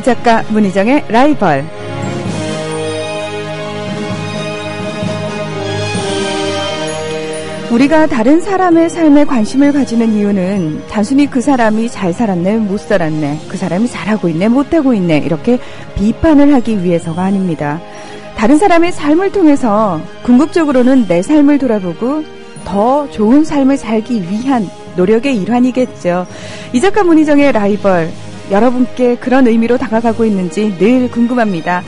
작가 문희정의 라이벌. 우리가 다른 사람의 삶에 관심을 가지는 이유는 단순히 그 사람이 잘 살았네, 못 살았네, 그 사람이 잘하고 있네, 못하고 있네 이렇게 비판을 하기 위해서가 아닙니다. 다른 사람의 삶을 통해서 궁극적으로는 내 삶을 돌아보고 더 좋은 삶을 살기 위한 노력의 일환이겠죠. 이 작가 문희정의 라이벌, 여러분께 그런 의미로 다가가고 있는지 늘 궁금합니다.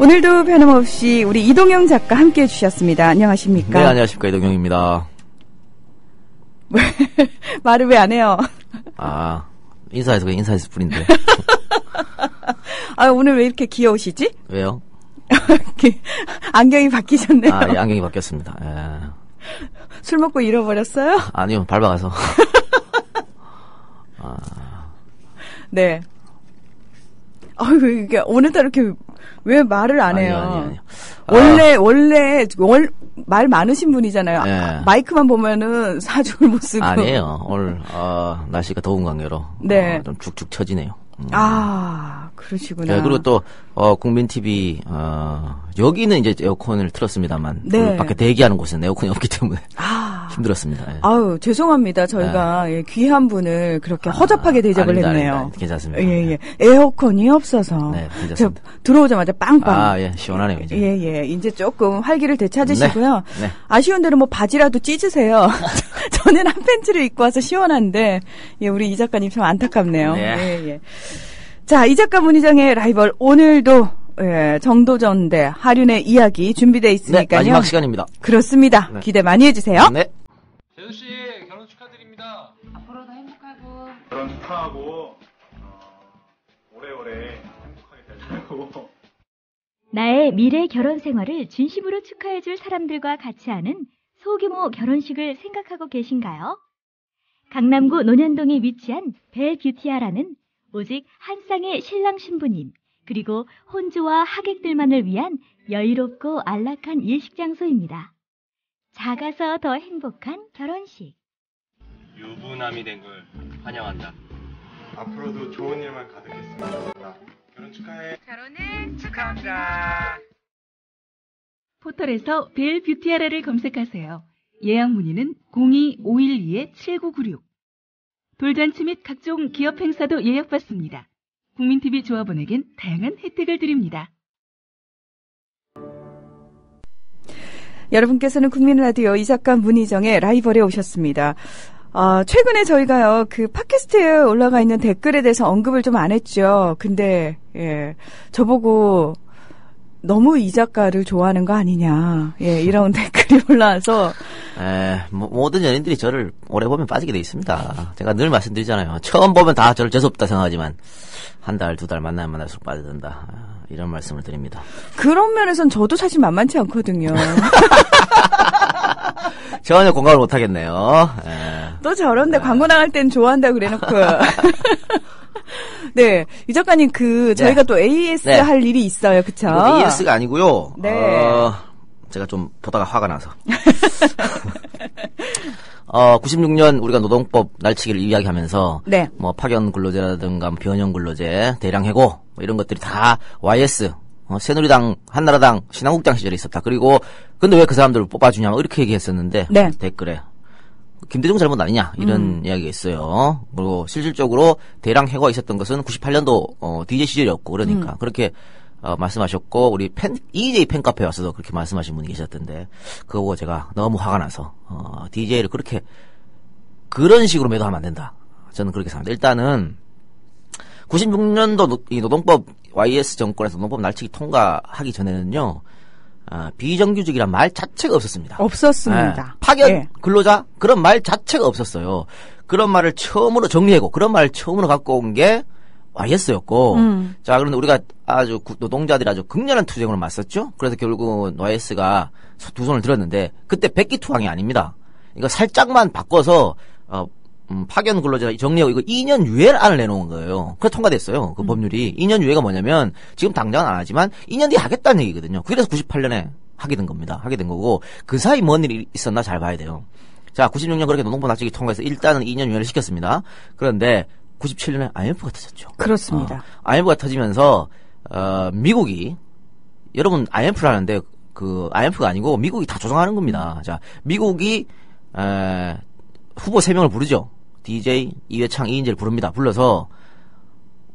오늘도 변함없이 우리 이동영 작가 함께해 주셨습니다. 안녕하십니까? 네, 안녕하십니까. 이동영입니다. 말을 왜 안 해요? 인사해서 그냥 인사했을 뿐인데. 오늘 왜 이렇게 귀여우시지? 왜요? 안경이 바뀌셨네요. 예, 안경이 바뀌었습니다. 예. 술 먹고 잃어버렸어요? 아니요, 밟아가서. 네. 이게 오늘따라 이렇게 왜 말을 안 해요? 아니요. 원래 말 많으신 분이잖아요. 네. 마이크만 보면은 사족을 못 쓰고. 아니에요. 오늘 날씨가 더운 관계로 네. 좀 축축 처지네요. 그러시구나. 네, 그리고 또 국민 TV 여기는 이제 에어컨을 틀었습니다만 네. 밖에 대기하는 곳은 에어컨이 없기 때문에 힘들었습니다. 예. 죄송합니다. 저희가 귀한 분을 그렇게 허접하게 대접을 했네요. 아닙니다. 괜찮습니다. 예. 에어컨이 없어서. 네, 괜찮습니다. 들어오자마자 빵빵. 예, 시원하네요, 이제. 예. 이제 조금 활기를 되찾으시고요. 네. 아쉬운 대로 바지라도 찢으세요. 저는 한 팬츠를 입고 와서 시원한데, 우리 이 작가님 참 안타깝네요. 네. 예. 자, 이 작가 문희정의 라이벌, 오늘도, 정도전 대 하륜의 이야기 준비되어 있으니까요. 네, 마지막 시간입니다. 그렇습니다. 네. 기대 많이 해주세요. 네. 재수씨, 결혼 축하드립니다. 앞으로도 행복하고. 결혼 축하하고, 오래오래 행복하게 잘 살고. 나의 미래 결혼 생활을 진심으로 축하해줄 사람들과 같이 하는 소규모 결혼식을 생각하고 계신가요? 강남구 논현동에 위치한 벨뷰티아라는 오직 한 쌍의 신랑 신부님, 그리고 혼주와 하객들만을 위한 여유롭고 안락한 일식 장소입니다. 작아서 더 행복한 결혼식. 유부남이 된 걸 환영한다. 앞으로도 좋은 일만 가득했으면 좋겠다. 결혼 축하해. 결혼을 축하합니다. 포털에서 벨뷰티아라를 검색하세요. 예약 문의는 02-512-7996. 돌잔치 및 각종 기업 행사도 예약받습니다. 국민TV 조합원에겐 다양한 혜택을 드립니다. 여러분께서는 국민라디오 이 작가 문희정의 라이벌에 오셨습니다. 최근에 저희가요, 팟캐스트에 올라가 있는 댓글에 대해서 언급을 좀 안 했죠. 근데, 저보고, 너무 이 작가를 좋아하는 거 아니냐. 이런 댓글이 올라와서. 모든 연인들이 저를 오래 보면 빠지게 돼 있습니다. 제가 늘 말씀드리잖아요. 처음 보면 다 저를 재수없다 생각하지만, 한 달, 두 달 만나면 만날수록 빠져든다. 이런 말씀을 드립니다. 그런 면에선 저도 사실 만만치 않거든요. 전혀 공감을 못 하겠네요. 또 저런데 광고 나갈 땐 좋아한다고 그래놓고. 네, 이 작가님 저희가 또 AS 할 일이 있어요, 그쵸? AS가 아니고요. 네. 제가 좀 보다가 화가 나서. 96년 우리가 노동법 날치기를 이야기하면서 네. 파견 근로제라든가 변형 근로제, 대량 해고 이런 것들이 다 YS, 새누리당, 한나라당, 신한국당 시절에 있었다. 그리고 근데 왜 그 사람들을 뽑아주냐 이렇게 얘기했었는데 네. 댓글에 김대중 잘못 아니냐 이런 이야기가 있어요. 그리고 실질적으로 대량 해고가 있었던 것은 98년도 DJ 시절이었고 그러니까 그렇게 말씀하셨고 우리 EJ 팬카페에 와서도 그렇게 말씀하신 분이 계셨던데 그거 보고 제가 너무 화가 나서 DJ를 그렇게 그런 식으로 매도하면 안 된다. 저는 그렇게 생각합니다. 일단은 96년도 이 노동법 YS 정권에서 노동법 날치기 통과하기 전에는요. 비정규직이란 말 자체가 없었습니다. 없었습니다. 파견 근로자 그런 말 자체가 없었어요. 그런 말을 처음으로 정리하고 그런 말을 처음으로 갖고 온 게 YS였고 자 그런데 우리가 아주 노동자들이 아주 극렬한 투쟁으로 맞섰죠. 그래서 결국은 YS가 두 손을 들었는데 그때 백기투항이 아닙니다. 이거 살짝만 바꿔서 파견 근로자 정리하고 이거 2년 유예안을 내놓은 거예요. 그래서 통과됐어요. 그 법률이. 2년 유예가 뭐냐면 지금 당장은 안 하지만 2년 뒤에 하겠다는 얘기거든요. 그래서 98년에 하게 된 겁니다. 하게 된 거고 그 사이 뭔 일이 있었나 잘 봐야 돼요. 자 96년 그렇게 노동법 날치기 통과해서 일단은 2년 유예를 시켰습니다. 그런데 97년에 IMF가 터졌죠. 그렇습니다. IMF가 터지면서 미국이 여러분 IMF라는데 그 IMF가 아니고 미국이 다 조정하는 겁니다. 자, 미국이 후보 3명을 부르죠. DJ, 이회창, 이인재를 부릅니다. 불러서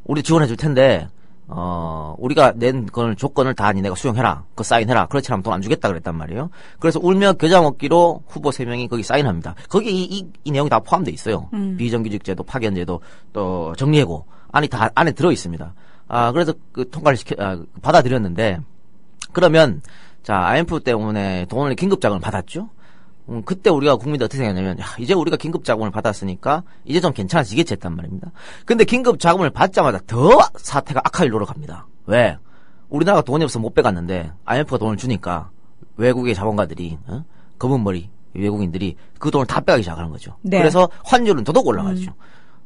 우리 지원해 줄 텐데 우리가 낸 걸 조건을 다 니네가 수용해라. 그거 사인해라. 그렇지 않으면 돈 안 주겠다 그랬단 말이에요. 그래서 울며 겨자 먹기로 후보 3명이 거기 사인합니다. 거기에 이 내용이 다 포함되어 있어요. 비정규직제도, 파견제도, 또 정리해고 안이 다 안에 들어 있습니다. 그래서 그 통과를 받아들였는데 그러면 자, IMF 때문에 돈을 긴급 자금을 받았죠. 그때 우리가 국민들 어떻게 생각하냐면, 야, 이제 우리가 긴급 자금을 받았으니까 이제 좀 괜찮아지겠지 했단 말입니다. 근데 긴급 자금을 받자마자 더 사태가 악화일로로 갑니다. 왜? 우리나라가 돈이 없어서 못 빼갔는데 IMF가 돈을 주니까 외국의 자본가들이 검은 머리 외국인들이 그 돈을 다 빼가기 시작하는 거죠. 네. 그래서 환율은 더더욱 올라가죠.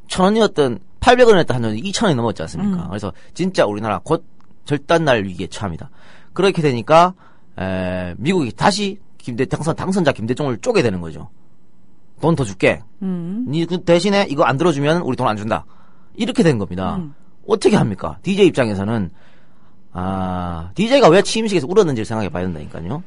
1,000원이었던 800원이었던 환율이 2,000원이 넘었지 않습니까? 그래서 진짜 우리나라 곧 절단날 위기에 처합니다. 그렇게 되니까 미국이 다시 당선자 김대중을 쪼개 되는 거죠. 돈 더 줄게. 니 그 대신에 이거 안 들어주면 우리 돈 안 준다. 이렇게 된 겁니다. 어떻게 합니까? DJ 입장에서는 DJ가 왜 취임식에서 울었는지를 생각해 봐야 된다니까요.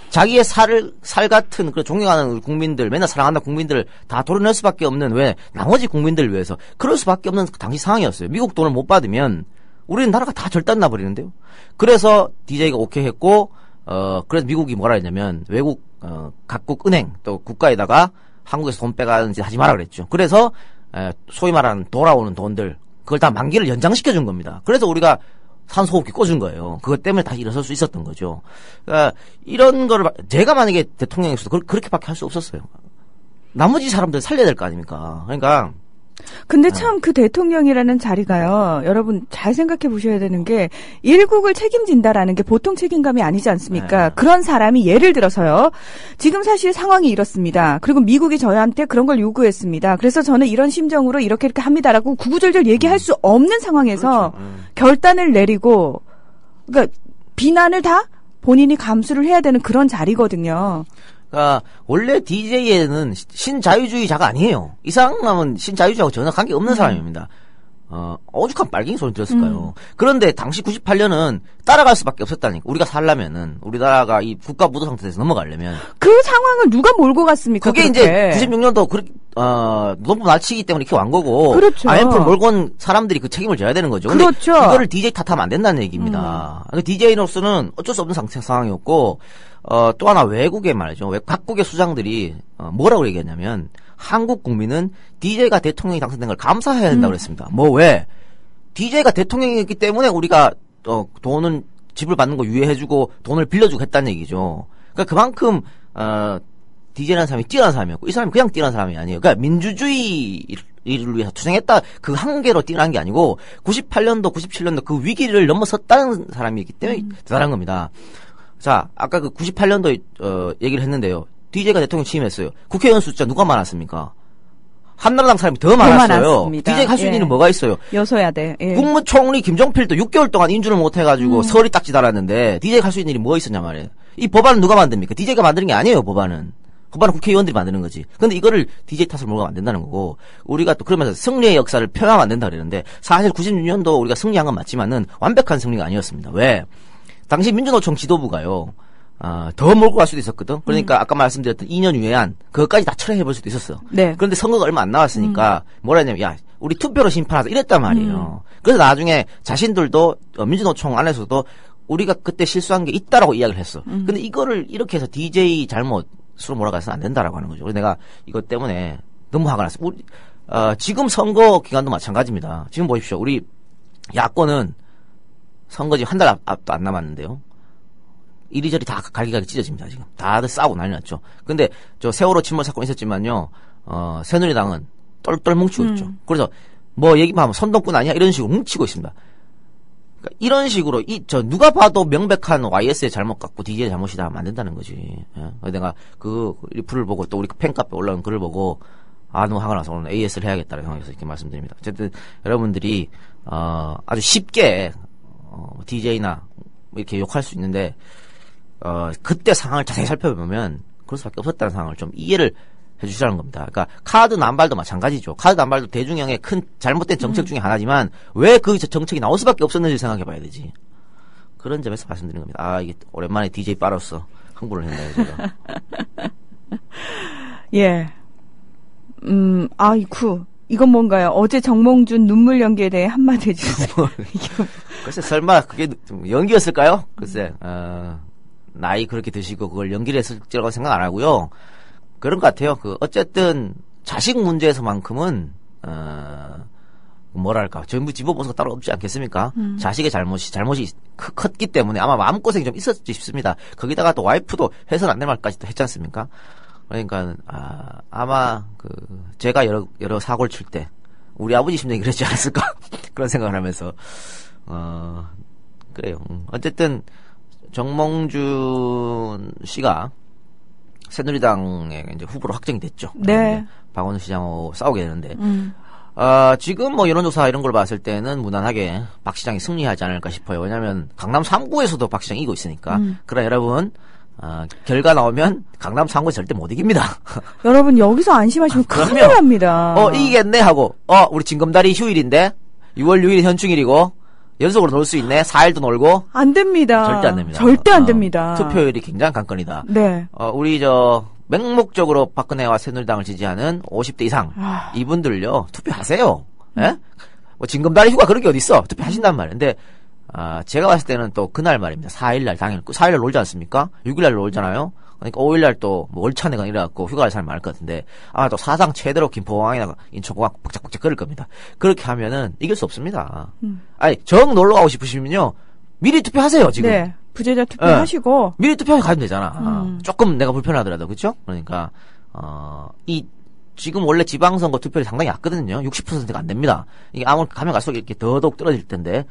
자기의 살 같은 그 존경하는 국민들, 맨날 사랑한다 국민들을 다 도려낼 수밖에 없는 왜 나머지 국민들을 위해서 그럴 수밖에 없는 당시 상황이었어요. 미국 돈을 못 받으면 우리는 나라가 다 절단 나버리는데요. 그래서 DJ가 오케이 했고 그래서 미국이 뭐라 했냐면 외국 각국 은행 또 국가에다가 한국에서 돈 빼가는 짓 하지 마라 그랬죠. 그래서 소위 말하는 돌아오는 돈들 그걸 다 만기를 연장시켜 준 겁니다. 그래서 우리가 산소호흡기 꽂은 거예요. 그것 때문에 다시 일어설 수 있었던 거죠. 그러니까 이런 거를 제가 만약에 대통령이었어도 그렇게밖에 할 수 없었어요. 나머지 사람들 살려야 될 거 아닙니까? 그러니까 근데 참 그 대통령이라는 자리가요. 여러분 잘 생각해 보셔야 되는 게 일국을 책임진다라는 게 보통 책임감이 아니지 않습니까? 그런 사람이 예를 들어서요. 지금 사실 상황이 이렇습니다. 그리고 미국이 저희한테 그런 걸 요구했습니다. 그래서 저는 이런 심정으로 이렇게 하합니다라고 구구절절 얘기할 수 없는 상황에서 결단을 내리고 그러니까 비난을 다 본인이 감수를 해야 되는 그런 자리거든요. 그러니까 원래 DJ에는 신자유주의자가 아니에요. 이 사람은 신자유주의하고 전혀 관계 없는 사람입니다. 오죽한 빨갱이 소리 들었을까요? 그런데 당시 98년은 따라갈 수밖에 없었다니까. 우리가 살려면은 우리나라가 이 국가 무도 상태에서 넘어가려면 그 상황을 누가 몰고 갔습니까? 그게 그렇게. 이제 96년도 노동부 날치기 때문에 이렇게 완 거고 그렇죠. IMF를 몰고 온 사람들이 그 책임을 져야 되는 거죠. 근데 그렇죠. 이거를 DJ 탓하면 안 된다는 얘기입니다. DJ로서는 어쩔 수 없는 상황이었고 또 하나 외국에 말이죠. 각국의 수장들이 뭐라고 얘기했냐면 한국 국민은 DJ가 대통령이 당선된 걸 감사해야 된다고 그랬습니다. 뭐 왜? DJ가 대통령이었기 때문에 우리가 돈은 집을 받는 거 유예해주고 돈을 빌려주고 했다는 얘기죠. 그러니까 그만큼 DJ라는 사람이 뛰어난 사람이었고 이 사람이 그냥 뛰어난 사람이 아니에요. 그러니까 민주주의를 위해서 투쟁했다 그 한계로 뛰어난 게 아니고 98년도 97년도 그 위기를 넘어섰다는 사람이기 때문에 대단한 겁니다. 자, 아까 그 98년도 얘기를 했는데요. DJ가 대통령 취임했어요. 국회의원 숫자 누가 많았습니까? 한나라당 사람이 더 많았어요. DJ가 할 수 있는 일은 뭐가 있어요? 여소야대. 예. 국무총리 김종필도 6개월 동안 인준을 못 해가지고 서울이 딱지 달았는데 DJ가 할 수 있는 일이 뭐가 있었냐 말이에요. 이 법안은 누가 만듭니까? DJ가 만드는 게 아니에요. 법안은 국회의원들이 만드는 거지. 근데 이거를 DJ 탓을 몰고 안 된다는 거고 우리가 또 그러면서 승리의 역사를 표현하면 안 된다 그러는데 사실 96년도 우리가 승리한 건 맞지만은 완벽한 승리가 아니었습니다. 왜? 당시 민주노총 지도부가요. 더 몰고 갈 수도 있었거든. 그러니까 아까 말씀드렸던 2년 유예안 그것까지 다 철회해볼 수도 있었어. 네. 그런데 선거가 얼마 안 남았으니까 뭐라 했냐면 야 우리 투표로 심판하자 이랬단 말이에요. 그래서 나중에 자신들도 민주노총 안에서도 우리가 그때 실수한 게 있다라고 이야기를 했어. 근데 이거를 이렇게 해서 DJ 잘못으로 몰아가서는 안 된다라고 하는 거죠. 그래서 내가 이것 때문에 너무 화가 났어. 지금 선거 기간도 마찬가지입니다. 지금 보십시오. 우리 야권은 선거지 한 달 앞도 안 남았는데요. 이리저리 다 갈기갈기 찢어집니다, 지금. 다들 싸우고 난리 났죠. 근데, 세월호 침몰 사건 있었지만요, 새누리당은 똘똘 뭉치고 있죠. 그래서, 뭐 얘기만 하면 선동꾼 아니야? 이런 식으로 뭉치고 있습니다. 그러니까 이런 식으로, 누가 봐도 명백한 YS의 잘못 같고 DJ의 잘못이다 하면 안 된다는 거지. 예? 내가 리플을 보고 또 우리 팬카페 올라온 글을 보고, 너무 화가 나서 오늘 AS를 해야겠다는 생각에서 이렇게 말씀드립니다. 어쨌든, 여러분들이, 아주 쉽게, DJ나, 이렇게 욕할 수 있는데, 그때 상황을 자세히 살펴보면 그럴 수밖에 없었다는 상황을 좀 이해를 해주시라는 겁니다. 그러니까 카드 남발도 마찬가지죠. 카드 남발도 대중형의 큰 잘못된 정책 중에 하나지만 왜 그 정책이 나올 수밖에 없었는지 생각해봐야 되지. 그런 점에서 말씀드리는 겁니다. 아, 이게 오랜만에 DJ 빠로서 흥분을 했네요, 제가. 예. 아이쿠. 이건 뭔가요? 어제 정몽준 눈물 연기에 대해 한마디 해주세요. 글쎄, 설마 그게 좀 연기였을까요? 글쎄, 나이 그렇게 드시고 그걸 연기를 했을지라고 생각 안 하고요. 그런 것 같아요. 어쨌든, 자식 문제에서만큼은, 뭐랄까, 전부 집어보는 거 따로 없지 않겠습니까? 자식의 잘못이 컸기 때문에 아마 마음고생이 좀 있었지 싶습니다. 거기다가 또 와이프도 해서는 안 될 말까지 또 했지 않습니까? 그러니까, 아마, 제가 여러 사고를 칠 때, 우리 아버지 심정이 그랬지 않았을까? 그런 생각을 하면서, 그래요. 어쨌든, 정몽준 씨가 새누리당의 이제 후보로 확정이 됐죠. 네. 박원순 시장하고 싸우게 되는데, 지금 뭐 여론조사 이런 걸 봤을 때는 무난하게 박 시장이 승리하지 않을까 싶어요. 왜냐면 강남 3구에서도 박 시장이 이기고 있으니까. 그러나 여러분, 결과 나오면 강남 3구 절대 못 이깁니다. 여러분 여기서 안심하시면 큰일 납니다. 이기겠네 하고, 우리 징검다리 휴일인데 6월 6일 현충일이고 연속으로 놀 수 있네. 4일도 놀고. 안 됩니다. 절대 안 됩니다. 절대 안 됩니다. 투표율이 굉장히 관건이다. 네. 우리 맹목적으로 박근혜와 새누리당을 지지하는 50대 이상 이분들요 투표하세요. 예? 뭐 징검다리 휴가 그런 게 어디 있어? 투표하신단 말이에요. 근데 제가 봤을 때는 또 그날 말입니다. 4일날 당일 4일날 놀지 않습니까? 6일날 놀잖아요. 그러니까 5일날 또 뭐 월차내가 이래갖고 휴가를 잘 많을 것 같은데 아마 또 사상 최대로 김포공항이나 인천공항 벅짝벅짝 거릴 겁니다. 그렇게 하면은 이길 수 없습니다. 아니 정 놀러 가고 싶으시면요 미리 투표하세요 지금. 네. 부재자 투표하시고 미리 투표해 가면 되잖아. 조금 내가 불편하더라도 그렇죠? 그러니까 지금 원래 지방선거 투표율이 상당히 약거든요. 60%가 안 됩니다. 이게 아무리 가면 갈수록 이렇게 더더욱 떨어질 텐데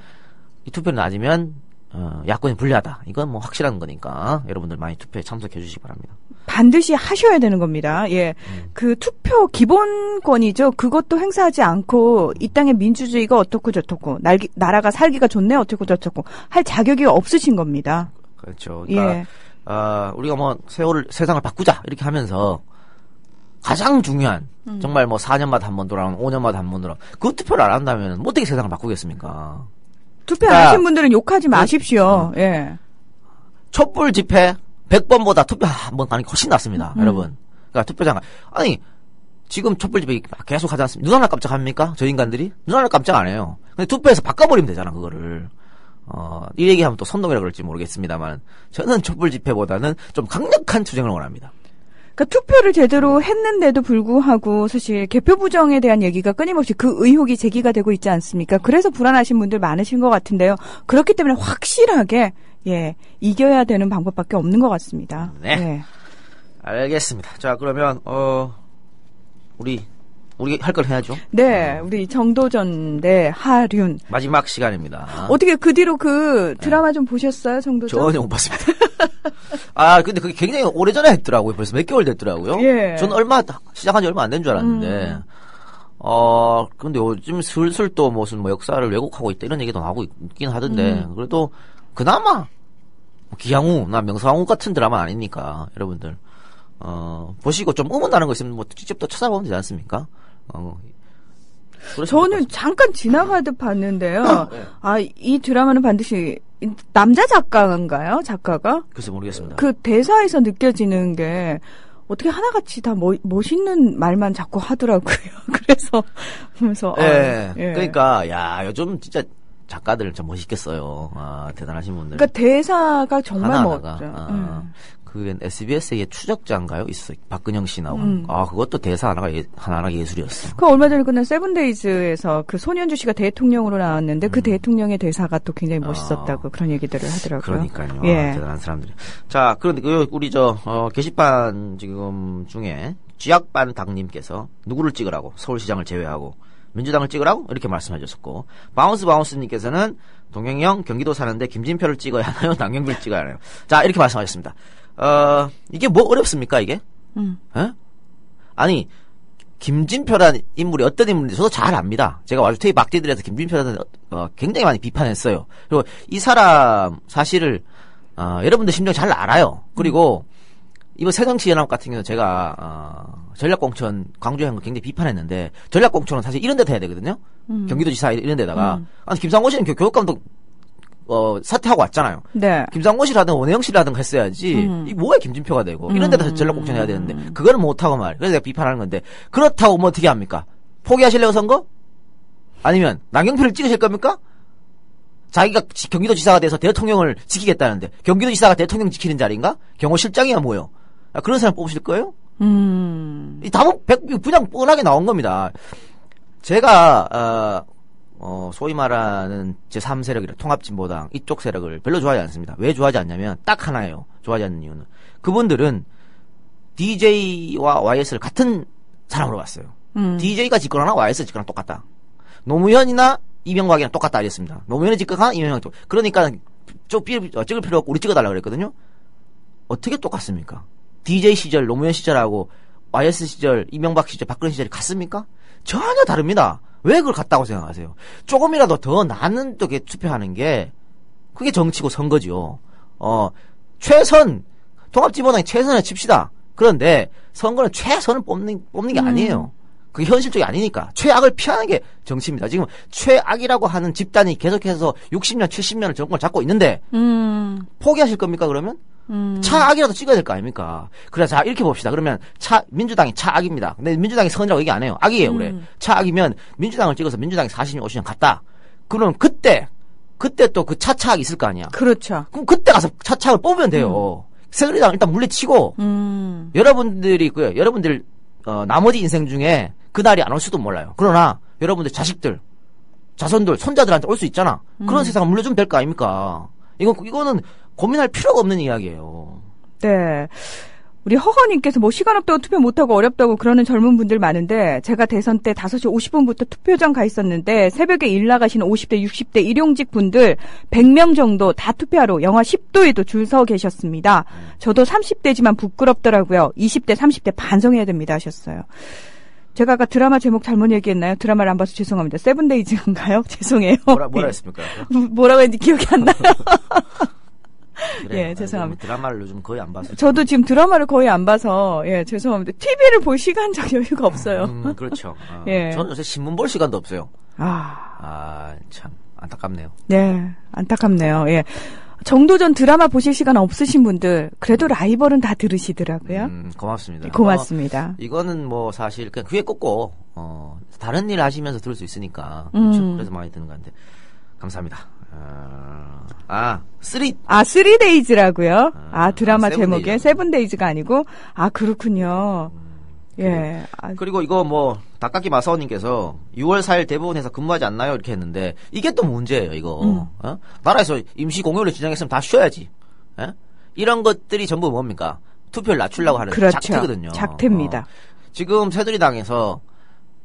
이 투표율이 낮으면 야권이 불리하다. 이건 뭐 확실한 거니까 여러분들 많이 투표에 참석해 주시기 바랍니다. 반드시 하셔야 되는 겁니다. 예. 그 투표 기본권이죠. 그것도 행사하지 않고 이 땅의 민주주의가 어떻고 저떻고 나라가 살기가 좋네 어떻고 저떻고 할 자격이 없으신 겁니다. 그렇죠. 그러니까 예. 우리가 뭐 세상을 바꾸자 이렇게 하면서 가장 중요한 정말 뭐 4년마다 한 번 돌아오는 5년마다 한 번 돌아오는 그 투표를 안 한다면 어떻게 세상을 바꾸겠습니까? 투표 안 하신 분들은 욕하지 마십시오. 예. 촛불 집회 100번보다 투표 한 번 가는 게 훨씬 낫습니다. 여러분. 그러니까 투표장 아니 지금 촛불 집회 계속 하지 않습니까? 눈 하나 깜짝합니까? 저 인간들이? 눈 하나 깜짝 안 해요. 근데 투표해서 바꿔버리면 되잖아 그거를. 이 얘기하면 또 선동이라 그럴지 모르겠습니다만 저는 촛불 집회보다는 좀 강력한 투쟁을 원합니다. 그러니까 투표를 제대로 했는데도 불구하고 사실 개표 부정에 대한 얘기가 끊임없이 그 의혹이 제기가 되고 있지 않습니까? 그래서 불안하신 분들 많으신 것 같은데요. 그렇기 때문에 확실하게 이겨야 되는 방법밖에 없는 것 같습니다. 네. 예. 알겠습니다. 자 그러면 우리 할 걸 해야죠. 네, 우리 정도전 대 하륜 마지막 시간입니다. 어떻게 그 뒤로 그 드라마 좀 보셨어요, 정도전? 전혀 못 봤습니다. 근데 그게 굉장히 오래전에 했더라고요. 벌써 몇 개월 됐더라고요. 예. 저는 시작한 지 얼마 안 된 줄 알았는데, 근데 요즘 슬슬 또 무슨 뭐 역사를 왜곡하고 있다 이런 얘기도 나오고 있긴 하던데, 그래도 그나마 기양우나 명성황후 같은 드라마 아니니까, 여러분들, 보시고 좀 의문나는 거 있으면 뭐 직접 또 찾아보면 되지 않습니까? 저는 잠깐 지나가듯 봤는데요. 네. 이 드라마는 반드시 남자 작가인가요? 작가가? 글쎄 모르겠습니다. 그 대사에서 느껴지는 게 어떻게 하나같이 다 멋있는 말만 자꾸 하더라고요. 그래서 보면서 그러니까 요즘 진짜 작가들 참 멋있겠어요. 대단하신 분들. 그러니까 대사가 정말 멋져. 그게 SBS의 추적자인가요? 있어. 박근영 씨 나온. 그것도 대사 하나가 예술이었어. 그 얼마 전에 끝난 세븐데이즈에서 그 손현주 씨가 대통령으로 나왔는데 그 대통령의 대사가 또 굉장히 멋있었다고 그런 얘기들을 하더라고요. 그러니까요. 예. 대단한 사람들이. 자, 그런데 우리 게시판 지금 중에 쥐약반 당님께서 누구를 찍으라고 서울시장을 제외하고 민주당을 찍으라고 이렇게 말씀하셨었고 바운스님께서는 동영형 경기도 사는데 김진표를 찍어야 하나요? 남경필을 찍어야 하나요? 자, 이렇게 말씀하셨습니다. 이게 뭐 어렵습니까, 이게? 아니, 김진표라는 인물이 어떤 인물인지 저도 잘 압니다. 제가 와주테이 막디들에서 김진표라는 굉장히 많이 비판했어요. 그리고 이 사람 사실을 여러분들 심정 잘 알아요. 그리고 이번 새정치연합 같은 경우는 제가 전략공천 광주에 한 거 굉장히 비판했는데 전략공천은 사실 이런 데다 해야 되거든요. 경기도지사 이런 데다가 아니 김상곤 씨는 교육감독 사퇴하고 왔잖아요. 네. 김상곤 씨라든 원혜영 씨라든 했어야지. 이 뭐야 김진표가 되고 이런 데다 전략공천 해야 되는데 그거는 못하고 말. 그래서 내가 비판하는 건데 그렇다고 뭐 어떻게 합니까? 포기하실래요 선거? 아니면 남경표를 찍으실 겁니까? 자기가 경기도지사가 돼서 대통령을 지키겠다는데 경기도지사가 대통령 지키는 자리인가? 경호실장이야 뭐요? 그런 사람 뽑으실 거예요? 이 답은 그냥 뻔하게 나온 겁니다. 제가 소위 말하는 제3세력이라 통합진보당 이쪽 세력을 별로 좋아하지 않습니다. 왜 좋아하지 않냐면 딱 하나예요. 좋아하지 않는 이유는 그분들은 DJ와 YS를 같은 사람으로 봤어요. DJ가 집권하나 YS가 집권하나 똑같다. 노무현이나 이명박이랑 똑같다 이랬습니다. 노무현이 집권하나 이명박이 똑같다. 그러니까 찍을 필요 없고 우리 찍어달라고 그랬거든요. 어떻게 똑같습니까? DJ 시절 노무현 시절하고 YS 시절 이명박 시절 박근혜 시절이 같습니까? 전혀 다릅니다. 왜 그걸 같다고 생각하세요? 조금이라도 더 나는 쪽에 투표하는 게 그게 정치고 선거지요. 통합진보당이 최선을 칩시다. 그런데 선거는 최선을 뽑는 게 아니에요. 그게 현실적이 아니니까. 최악을 피하는 게 정치입니다. 지금 최악이라고 하는 집단이 계속해서 60년, 70년을 정권을 잡고 있는데 포기하실 겁니까 그러면? 차악이라도 찍어야 될 거 아닙니까? 그래, 자, 이렇게 봅시다. 그러면 민주당이 차악입니다. 근데 민주당이 선이라고 얘기 안 해요. 악이에요, 그래. 차악이면 민주당을 찍어서 민주당이 40년, 50년 갔다. 그럼 그때 또 그 차악이 있을 거 아니야. 그렇죠. 그럼 그때 가서 차악을 뽑으면 돼요. 새누리당 일단 물리치고, 여러분들, 나머지 인생 중에 그날이 안 올 수도 몰라요. 그러나, 여러분들 자식들, 자손들, 손자들한테 올 수 있잖아. 그런 세상을 물려주면 될 거 아닙니까? 이거는 고민할 필요가 없는 이야기예요. 네. 우리 허허님께서 뭐 시간 없다고 투표 못하고 어렵다고 그러는 젊은 분들 많은데 제가 대선 때 5시 50분부터 투표장 가 있었는데 새벽에 일 나가시는 50대 60대 일용직 분들 100명 정도 다 투표하러 영하 10도에도 줄 서 계셨습니다. 저도 30대지만 부끄럽더라고요. 20대 30대 반성해야 됩니다 하셨어요. 제가 아까 드라마 제목 잘못 얘기했나요? 드라마를 안 봐서 죄송합니다. 세븐데이즈인가요? 죄송해요. 뭐라 했습니까? 뭐라고 했는지 기억이 안 나요. 그래, 예, 죄송합니다. 드라마를 요즘 거의 안 봐서. 저도 지금 드라마를 거의 안 봐서, 예, 죄송합니다. TV를 볼 시간적 여유가 없어요. 그렇죠. 예. 저는 요새 신문 볼 시간도 없어요. 참, 안타깝네요. 네, 안타깝네요. 예. 정도전 드라마 보실 시간 없으신 분들, 그래도 라이벌은 다 들으시더라고요. 고맙습니다. 고맙습니다. 이거는 뭐 사실 그냥 귀에 꽂고, 다른 일 하시면서 들을 수 있으니까. 그렇죠? 그래서 많이 듣는 건데. 감사합니다. 3데이즈라고요? 드라마 제목에 데이즈. 세븐데이즈가 아니고, 그렇군요. 예. 그리고 이거 뭐, 닭깎이 마사오님께서 6월 4일 대법원에서 근무하지 않나요? 이렇게 했는데, 이게 또 문제예요, 이거. 나라에서 임시 공휴일을 지정했으면 다 쉬어야지. 이런 것들이 전부 뭡니까? 투표를 낮추려고 하는 그렇죠. 작태거든요. 작태입니다. 지금 새누리당에서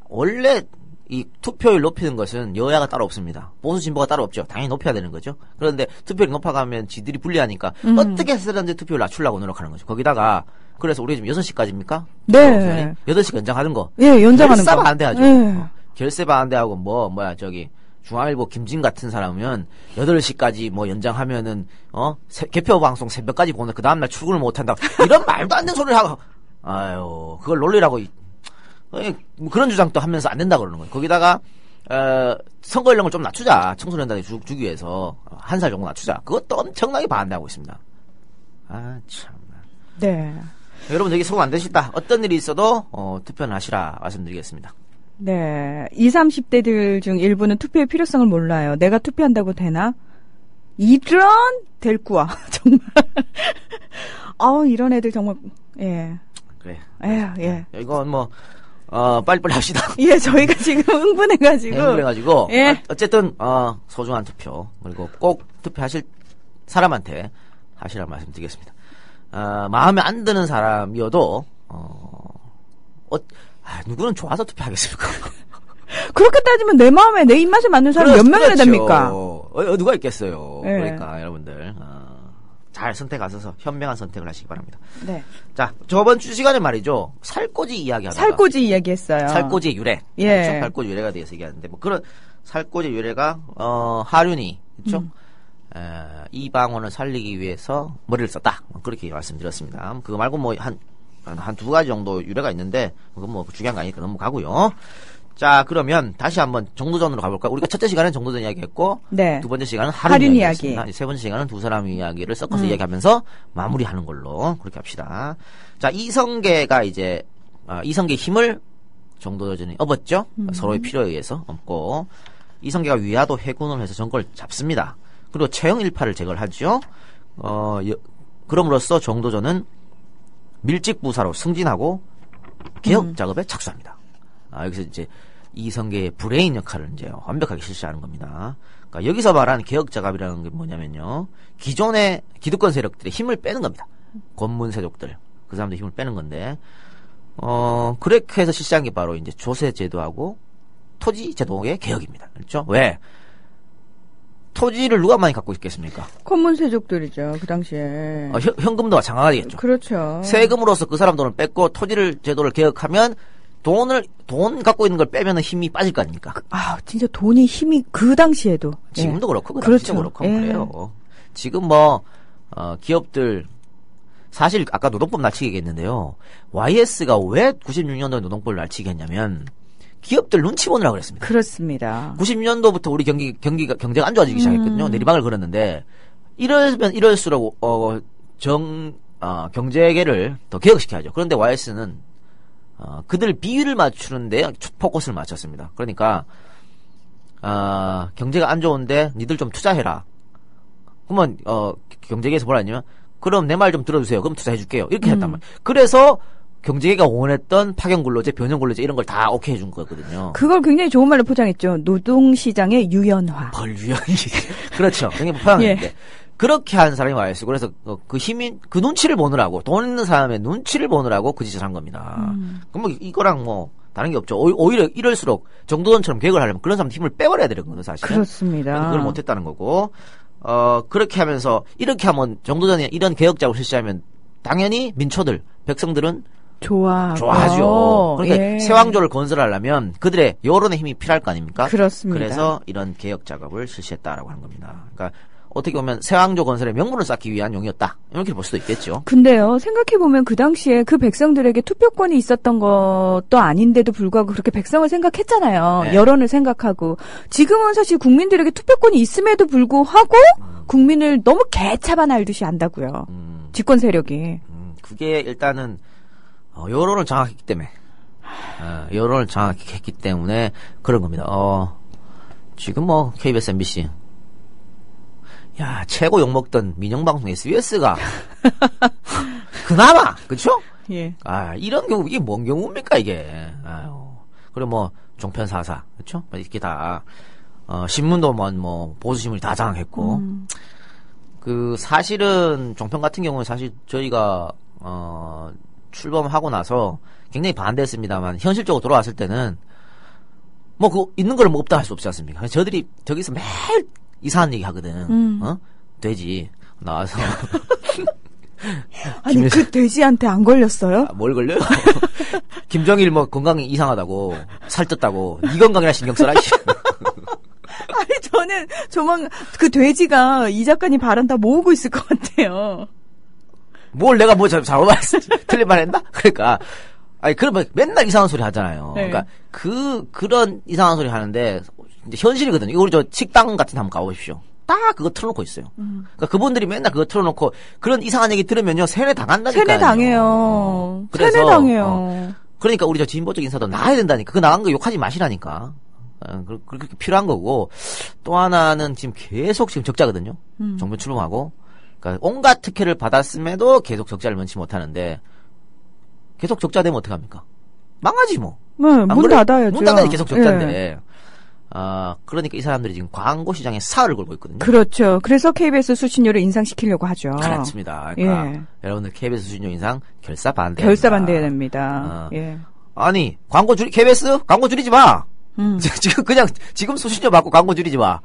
원래 이 투표율 높이는 것은 여야가 따로 없습니다. 보수 진보가 따로 없죠. 당연히 높여야 되는 거죠. 그런데 투표율이 높아가면 지들이 불리하니까 어떻게 해서든지 투표율 낮추려고 노력하는 거죠. 거기다가 그래서 우리 지금 6시까지입니까? 네. 8시 연장하는 거. 예, 연장하는 거. 결사 반대하죠. 네. 결세 반대하고 중앙일보 김진 같은 사람은 8시까지 뭐 연장하면은 개표 방송 새벽까지 보는 그 다음날 출근을 못 한다. 이런 말도 안 되는 소리를 하고 그걸 논리라고 뭐 그런 주장도 하면서 안 된다 그러는 거예요. 거기다가 선거 연령을 좀 낮추자. 청소년단에 주기 위해서 한 살 정도 낮추자. 그것도 엄청나게 반대하고 있습니다. 참. 네. 여러분 여기 소금 안 되시다. 어떤 일이 있어도 투표는 하시라 말씀드리겠습니다. 네. 20, 30대들 중 일부는 투표의 필요성을 몰라요. 내가 투표한다고 되나? 이런 델꾸와 정말. 이런 애들 정말 예. 그래. 예. 이건 뭐 빨리빨리 합시다. 예, 저희가 지금 흥분해가지고. 예. 어쨌든 소중한 투표 그리고 꼭 투표하실 사람한테 하시라고 말씀드리겠습니다. 마음에 안 드는 사람이어도 누구는 좋아서 투표하겠습니까? 그렇게 따지면 내 마음에 내 입맛에 맞는 사람이 몇 명이나 됩니까? 누가 있겠어요. 네. 그러니까 여러분들 잘 선택하셔서 현명한 선택을 하시기 바랍니다. 네. 자, 저번 주 시간에 말이죠. 살꼬지 이야기하다가 살꼬지 이야기했어요. 살꼬지의 유래. 예. 그렇죠? 살꼬지 유래가 대해서 얘기하는데 뭐 그런 살꼬지 유래가 하륜이 그렇죠? 이 방언을 살리기 위해서 머리를 썼다. 그렇게 말씀드렸습니다. 그거 말고 뭐 한 두 가지 정도 유래가 있는데 그건 뭐 중요한 거 아니니까 넘어가고요. 자, 그러면 다시 한번 정도전으로 가볼까요? 우리가 첫째 시간은 정도전 이야기했고 네. 두 번째 시간은 할인 이야기. 세 번째 시간은 두 사람의 이야기를 섞어서 이야기하면서 마무리하는 걸로 그렇게 합시다. 자, 이성계가 이제 이성계의 힘을 정도전이 업었죠. 서로의 필요에 의해서 업고 이성계가 위화도 회군을 해서 정권을 잡습니다. 그리고 최영일파를 제거를 하죠. 그럼으로써 정도전은 밀직부사로 승진하고 개혁 작업에 착수합니다. 여기서 이제 이성계의 브레인 역할을 이제 완벽하게 실시하는 겁니다. 그러니까 여기서 말하는 개혁 작업이라는 게 뭐냐면요. 기존의 기득권 세력들의 힘을 빼는 겁니다. 권문 세력들. 그 사람들 힘을 빼는 건데, 그렇게 해서 실시한 게 바로 이제 조세 제도하고 토지 제도의 개혁입니다. 그렇죠? 왜? 토지를 누가 많이 갖고 있겠습니까? 권문세족들이죠. 그 당시에. 현금도가 장악하겠죠. 그렇죠. 세금으로서 그 사람 돈을 뺏고 제도를 개혁하면 돈 갖고 있는 걸 빼면은 힘이 빠질 거 아닙니까? 진짜 돈이 힘이 그 당시에도. 지금도 그렇고, 그 그렇죠. 당시도 그렇고, 그래요. 지금 뭐, 기업들, 사실 아까 노동법 날치기 얘기했는데요. YS가 왜 96년도에 노동법을 날치기 했냐면, 기업들 눈치 보느라고 그랬습니다. 그렇습니다. 96년도부터 우리 경제가 안 좋아지기 시작했거든요. 내리막을 걸었는데, 이러면 이럴수록, 경제계를 더 개혁시켜야죠. 그런데 YS는, 그들 비위를 맞추는데 포커스를 맞췄습니다. 그러니까, 경제가 안 좋은데, 니들 좀 투자해라. 그러면, 경제계에서 뭐라 했냐면, 그럼 내 말 좀 들어주세요. 그럼 투자해줄게요. 이렇게 했단 말이에요. 그래서, 경제계가 원했던 파견근로제, 변형근로제 이런 걸 다 오케이 해준 거거든요. 그걸 굉장히 좋은 말로 포장했죠. 노동시장의 유연화. 벌유연이. 그렇죠. 굉장히 포장했는데. 예. 그렇게 한 사람이 와있어. 그래서 그 눈치를 보느라고, 돈 있는 사람의 눈치를 보느라고 그 짓을 한 겁니다. 그럼 뭐 이거랑 뭐 다른 게 없죠. 오히려 이럴수록 정도전처럼 계획을 하려면 그런 사람 힘을 빼버려야 되거든요, 사실. 그렇습니다. 그걸 못했다는 거고, 그렇게 하면서, 이렇게 하면 정도전에 이런 개혁 작업을 실시하면 당연히 민초들, 백성들은 좋아하죠. 그러니까 세왕조를 건설하려면 그들의 여론의 힘이 필요할 거 아닙니까? 그렇습니다. 그래서 이런 개혁 작업을 실시했다라고 하는 겁니다. 그러니까 어떻게 보면 세왕조 건설의 명분을 쌓기 위한 용이었다. 이렇게 볼 수도 있겠죠. 근데요, 생각해보면 그 당시에 그 백성들에게 투표권이 있었던 것도 아닌데도 불구하고 그렇게 백성을 생각했잖아요. 네. 여론을 생각하고. 지금은 사실 국민들에게 투표권이 있음에도 불구하고 국민을 너무 개차반 알듯이 안다고요. 집권 세력이. 그게 일단은 여론을 장악했기 때문에. 여론을 장악했기 때문에 그런 겁니다. 지금 뭐 KBS, MBC. 야, 최고 욕먹던 민영방송 SBS가 그나마 그쵸? 예. 이런 경우 이게 뭔 경우입니까 이게? 그리고 뭐 종편사사 그쵸? 이렇게 다 신문도 뭐 보수신문이 다 장악했고 그 사실은 종편 같은 경우는 사실 저희가 출범하고 나서 굉장히 반대했습니다만 현실적으로 돌아왔을 때는 뭐 그거 있는 걸 뭐 없다 할 수 없지 않습니까? 저들이 저기서 매일 이상한 얘기 하거든. 돼지 나와서 아니 그 돼지한테 안 걸렸어요? 뭘 걸려요? 김정일 뭐 건강이 이상하다고 살쪘다고 네 건강이나 신경 써라. 아니 저는 조만간 그 돼지가 이 작가님 발언 다 모으고 있을 것 같아요. 뭘 내가 뭐 잘못 말했어? 틀린 말 했나? 그러니까 그러면 맨날 이상한 소리 하잖아요. 네. 그러니까 그런 이상한 소리 하는데 이제 현실이거든요. 이거 우리 저 식당 같은 데 한번 가보십시오. 딱 그거 틀어놓고 있어요. 그러니까 그분들이 맨날 그거 틀어놓고 그런 이상한 얘기 들으면요 세뇌 당한다니까요. 세뇌 당해요. 세뇌 당해요. 그러니까 우리 저 진보적 인사도 나가야 된다니까. 그 나간 거 욕하지 마시라니까. 그렇게 필요한 거고 또 하나는 지금 계속 지금 적자거든요. 정부 출범하고 그러니까 온갖 특혜를 받았음에도 계속 적자를 면치 못하는데 계속 적자 되면 어떡합니까? 망하지 뭐. 네, 문 닫아야죠. 문 닫아야 계속 적자인데. 네. 그러니까 이 사람들이 지금 광고 시장에 사활을 걸고 있거든요. 그렇죠. 그래서 KBS 수신료를 인상시키려고 하죠. 그렇습니다. 그러니까 여러분들 KBS 수신료 인상 결사 반대. 결사 반대해야 됩니다. 아니 KBS 광고 줄이지 마. 지금 그냥 지금 수신료 받고 광고 줄이지 마.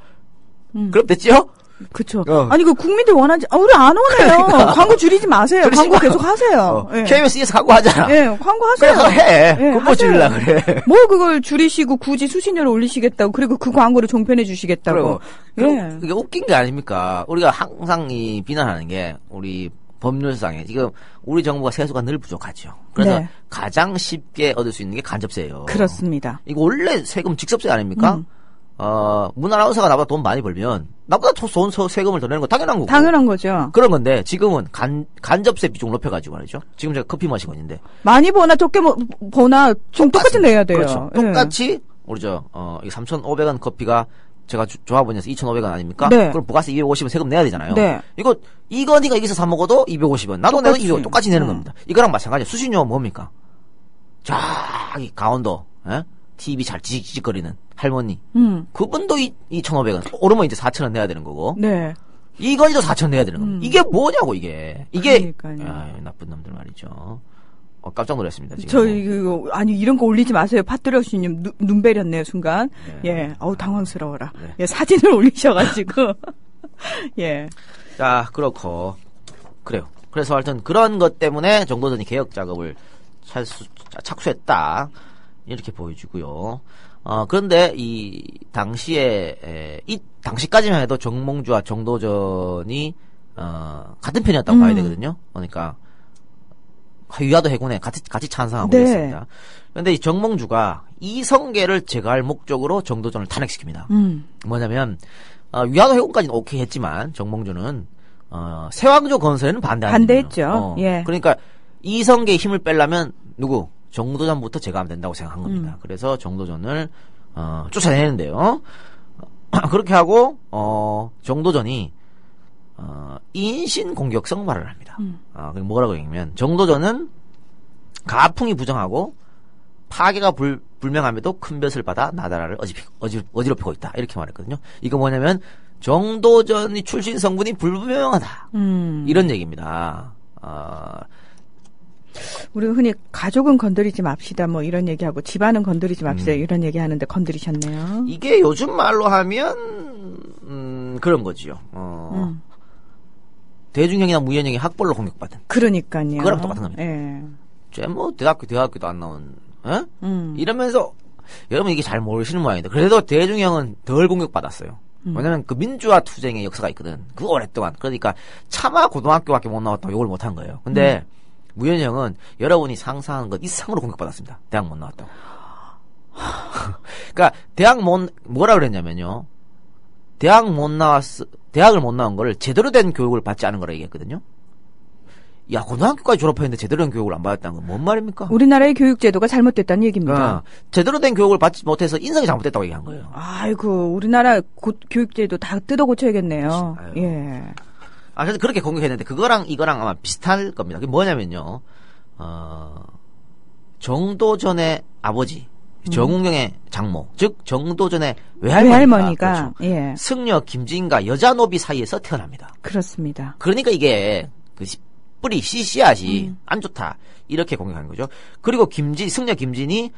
그럼 됐지요? 그쵸. 아니, 국민들 원하지, 우리 안 오네요. 광고 줄이지 마세요. 광고 계속 하세요. 예. KBS에서 광고하잖아. 예, 광고하세요. 그래, 해. 예, 그거 줄이려 그래. 뭘 그걸 줄이시고 굳이 수신료를 올리시겠다고, 그리고 그 광고를 종편해 주시겠다고. 예. 그게 웃긴 게 아닙니까? 우리가 항상 비난하는 게, 우리 법률상에, 지금 우리 정부가 세수가 늘 부족하죠. 그래서 네. 가장 쉽게 얻을 수 있는 게 간접세예요. 그렇습니다. 이거 원래 세금 직접세 아닙니까? 문화라우사가 나보다 돈 많이 벌면 나보다 더 좋은 세금을 더 내는 거 당연한 거고. 당연한 거죠. 그런 건데 지금은 간접세 비중을 높여가지고 말이죠. 지금 제가 커피 마시고 있는데 많이 버나 적게 버나 지금 똑같이 내야 돼요. 그렇죠. 예. 똑같이 우리 이 3,500원 커피가 제가 조합원에서 2,500원 아닙니까? 네. 그럼 부가세 250원 세금 내야 되잖아요. 네. 이거 네가 여기서 사 먹어도 250원. 나도 내도 250원 똑같이 내는 겁니다. 이거랑 마찬가지예요. 수신료 뭡니까? 저기 강원도 TV 잘 지직거리는 할머니. 그분도 2,500원. 오르면 이제 4,000원 내야 되는 거고. 네. 이건희도 4,000원 내야 되는 겁니다. 이게 뭐냐고 이게. 그러니까요. 아유, 나쁜 놈들 말이죠. 깜짝 놀랐습니다, 지금. 아니, 이런 거 올리지 마세요. 파트러시님, 눈 베렸네요, 순간. 네. 예, 당황스러워라. 네. 예, 사진을 올리셔가지고. 예. 자, 그렇고. 그래요. 그래서 하여튼 그런 것 때문에 정도전이 개혁 작업을 착수했다. 이렇게 보여지고요. 그런데 당시까지만 해도 정몽주와 정도전이, 같은 편이었다고 봐야 되거든요. 그러니까, 위화도 해군에 같이 찬성하고 네. 그랬습니다. 그런데 이 정몽주가 이성계를 제거할 목적으로 정도전을 탄핵시킵니다. 뭐냐면, 위화도 해군까지는 오케이 했지만, 정몽주는, 세왕조 건설에는 반대했죠. 예. 그러니까, 이성계의 힘을 빼려면, 정도전부터 제거하면 된다고 생각한 겁니다. 그래서 정도전을, 쫓아내는데요. 그렇게 하고, 정도전이, 인신 공격성 발언을 합니다. 그럼 뭐라고 얘기하면 정도전은 가풍이 부정하고 파괴가 불명함에도 큰 볕을 받아 나라를 어지럽히고 있다. 이렇게 말했거든요. 이거 뭐냐면 정도전이 출신 성분이 불분명하다. 이런 얘기입니다. 우리가 흔히 가족은 건드리지 맙시다 뭐 이런 얘기하고 집안은 건드리지 맙시다 이런 얘기하는데 건드리셨네요. 이게 요즘 말로 하면 그런 거지요. 대중형이나 무연형이 학벌로 공격받은. 그러니까요. 그거랑 똑같은 겁니다. 예. 뭐 대학교도 안 나온, 이러면서 여러분 이게 잘 모르시는 모양인데 그래도 대중형은 덜 공격받았어요. 왜냐면 그 민주화 투쟁의 역사가 있거든. 그 오랫동안. 그러니까 차마 고등학교밖에 못 나왔다고 욕을 못 한 거예요. 근데 무연형은 여러분이 상상한 것 이상으로 공격받았습니다. 대학 못 나왔다고. 그러니까 뭐라 그랬냐면요. 대학을 못 나온 거를 제대로 된 교육을 받지 않은 거라 얘기했거든요. 야, 고등학교까지 졸업했는데 제대로 된 교육을 안 받았다는 건 뭔 말입니까? 우리나라의 교육제도가 잘못됐다는 얘기입니다. 제대로 된 교육을 받지 못해서 인성이 잘못됐다고 얘기한 거예요. 아이고, 우리나라 교육제도 다 뜯어 고쳐야겠네요. 아유. 예. 그래서 그렇게 공격했는데 그거랑 이거랑 아마 비슷할 겁니다. 그게 뭐냐면요. 정도전의 아버지, 정웅영의 장모, 즉 정도전의 외할머니가 예. 승려 김진과 여자 노비 사이에서 태어납니다. 그렇습니다. 그러니까 이게 그 뿌리 씨앗이 안 좋다 이렇게 공격한 거죠. 그리고 승려 김진이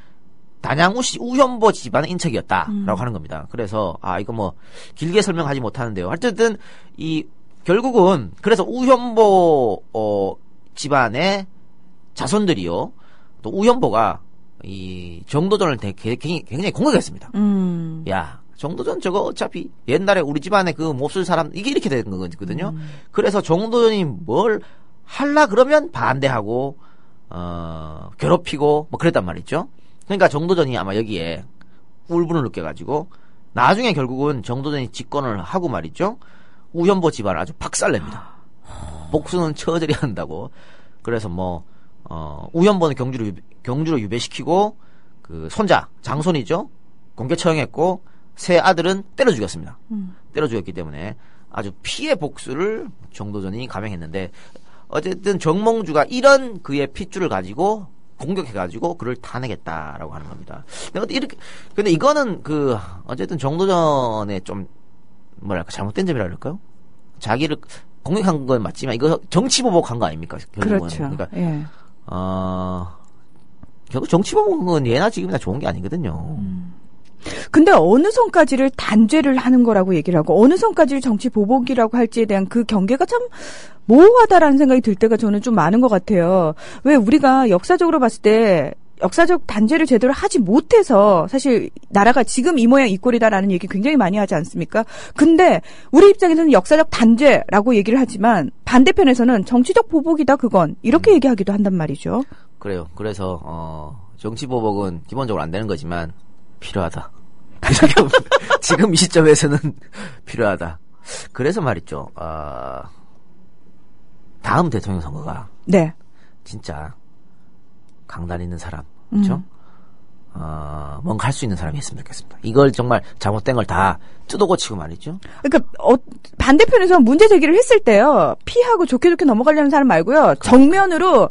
단양우씨 우현보 집안의 인척이었다라고 하는 겁니다. 그래서 이거 뭐 길게 설명하지 못하는데요. 하여튼 결국은 그래서 우현보 집안의 자손들이요. 또 우현보가 이 정도전을 굉장히 공격했습니다. 야, 정도전 저거 어차피 옛날에 우리 집안에 그 몹쓸 사람 이게 이렇게 된 거거든요. 그래서 정도전이 뭘 할라 그러면 반대하고 괴롭히고 뭐 그랬단 말이죠. 그러니까 정도전이 아마 여기에 울분을 느껴가지고 나중에 결국은 정도전이 집권을 하고 말이죠. 우현보 집안을 아주 박살냅니다. 복수는 처절히 한다고. 그래서 우현보는 경주로 유배시키고 그 손자 장손이죠. 공개 처형했고 세 아들은 때려 죽였습니다. 때려 죽였기 때문에 아주 피해 복수를 정도전이 감행했는데 어쨌든 정몽주가 이런 그의 핏줄을 가지고 공격해가지고 그를 탄핵했다라고 하는 겁니다. 근데 이거는 어쨌든 정도전의 좀 뭐랄까 잘못된 점이라 그럴까요? 자기를 공격한 건 맞지만 이거 정치보복한 거 아닙니까? 결국은. 그렇죠. 그러니까 예. 결국 정치보복은 예나 지금이나 좋은 게 아니거든요. 근데 어느 선까지를 단죄를 하는 거라고 얘기를 하고 어느 선까지를 정치 보복이라고 할지에 대한 그 경계가 참 모호하다라는 생각이 들 때가 저는 좀 많은 것 같아요. 왜 우리가 역사적으로 봤을 때 역사적 단죄를 제대로 하지 못해서 사실 나라가 지금 이 모양 이 꼴이다라는 얘기 굉장히 많이 하지 않습니까? 근데 우리 입장에서는 역사적 단죄라고 얘기를 하지만 반대편에서는 정치적 보복이다 그건 이렇게 얘기하기도 한단 말이죠. 그래요. 그래서 정치 보복은 기본적으로 안 되는 거지만 필요하다. 지금 이 시점에서는 필요하다. 그래서 말이죠. 다음 대통령 선거가 네. 진짜 강단 있는 사람, 그렇죠? 뭔가 할 수 있는 사람이 했으면 좋겠습니다. 이걸 정말 잘못된 걸 다 뜯어고치고 말이죠. 그러니까 반대편에서 문제 제기를 했을 때요. 피하고 좋게 넘어가려는 사람 말고요. 정면으로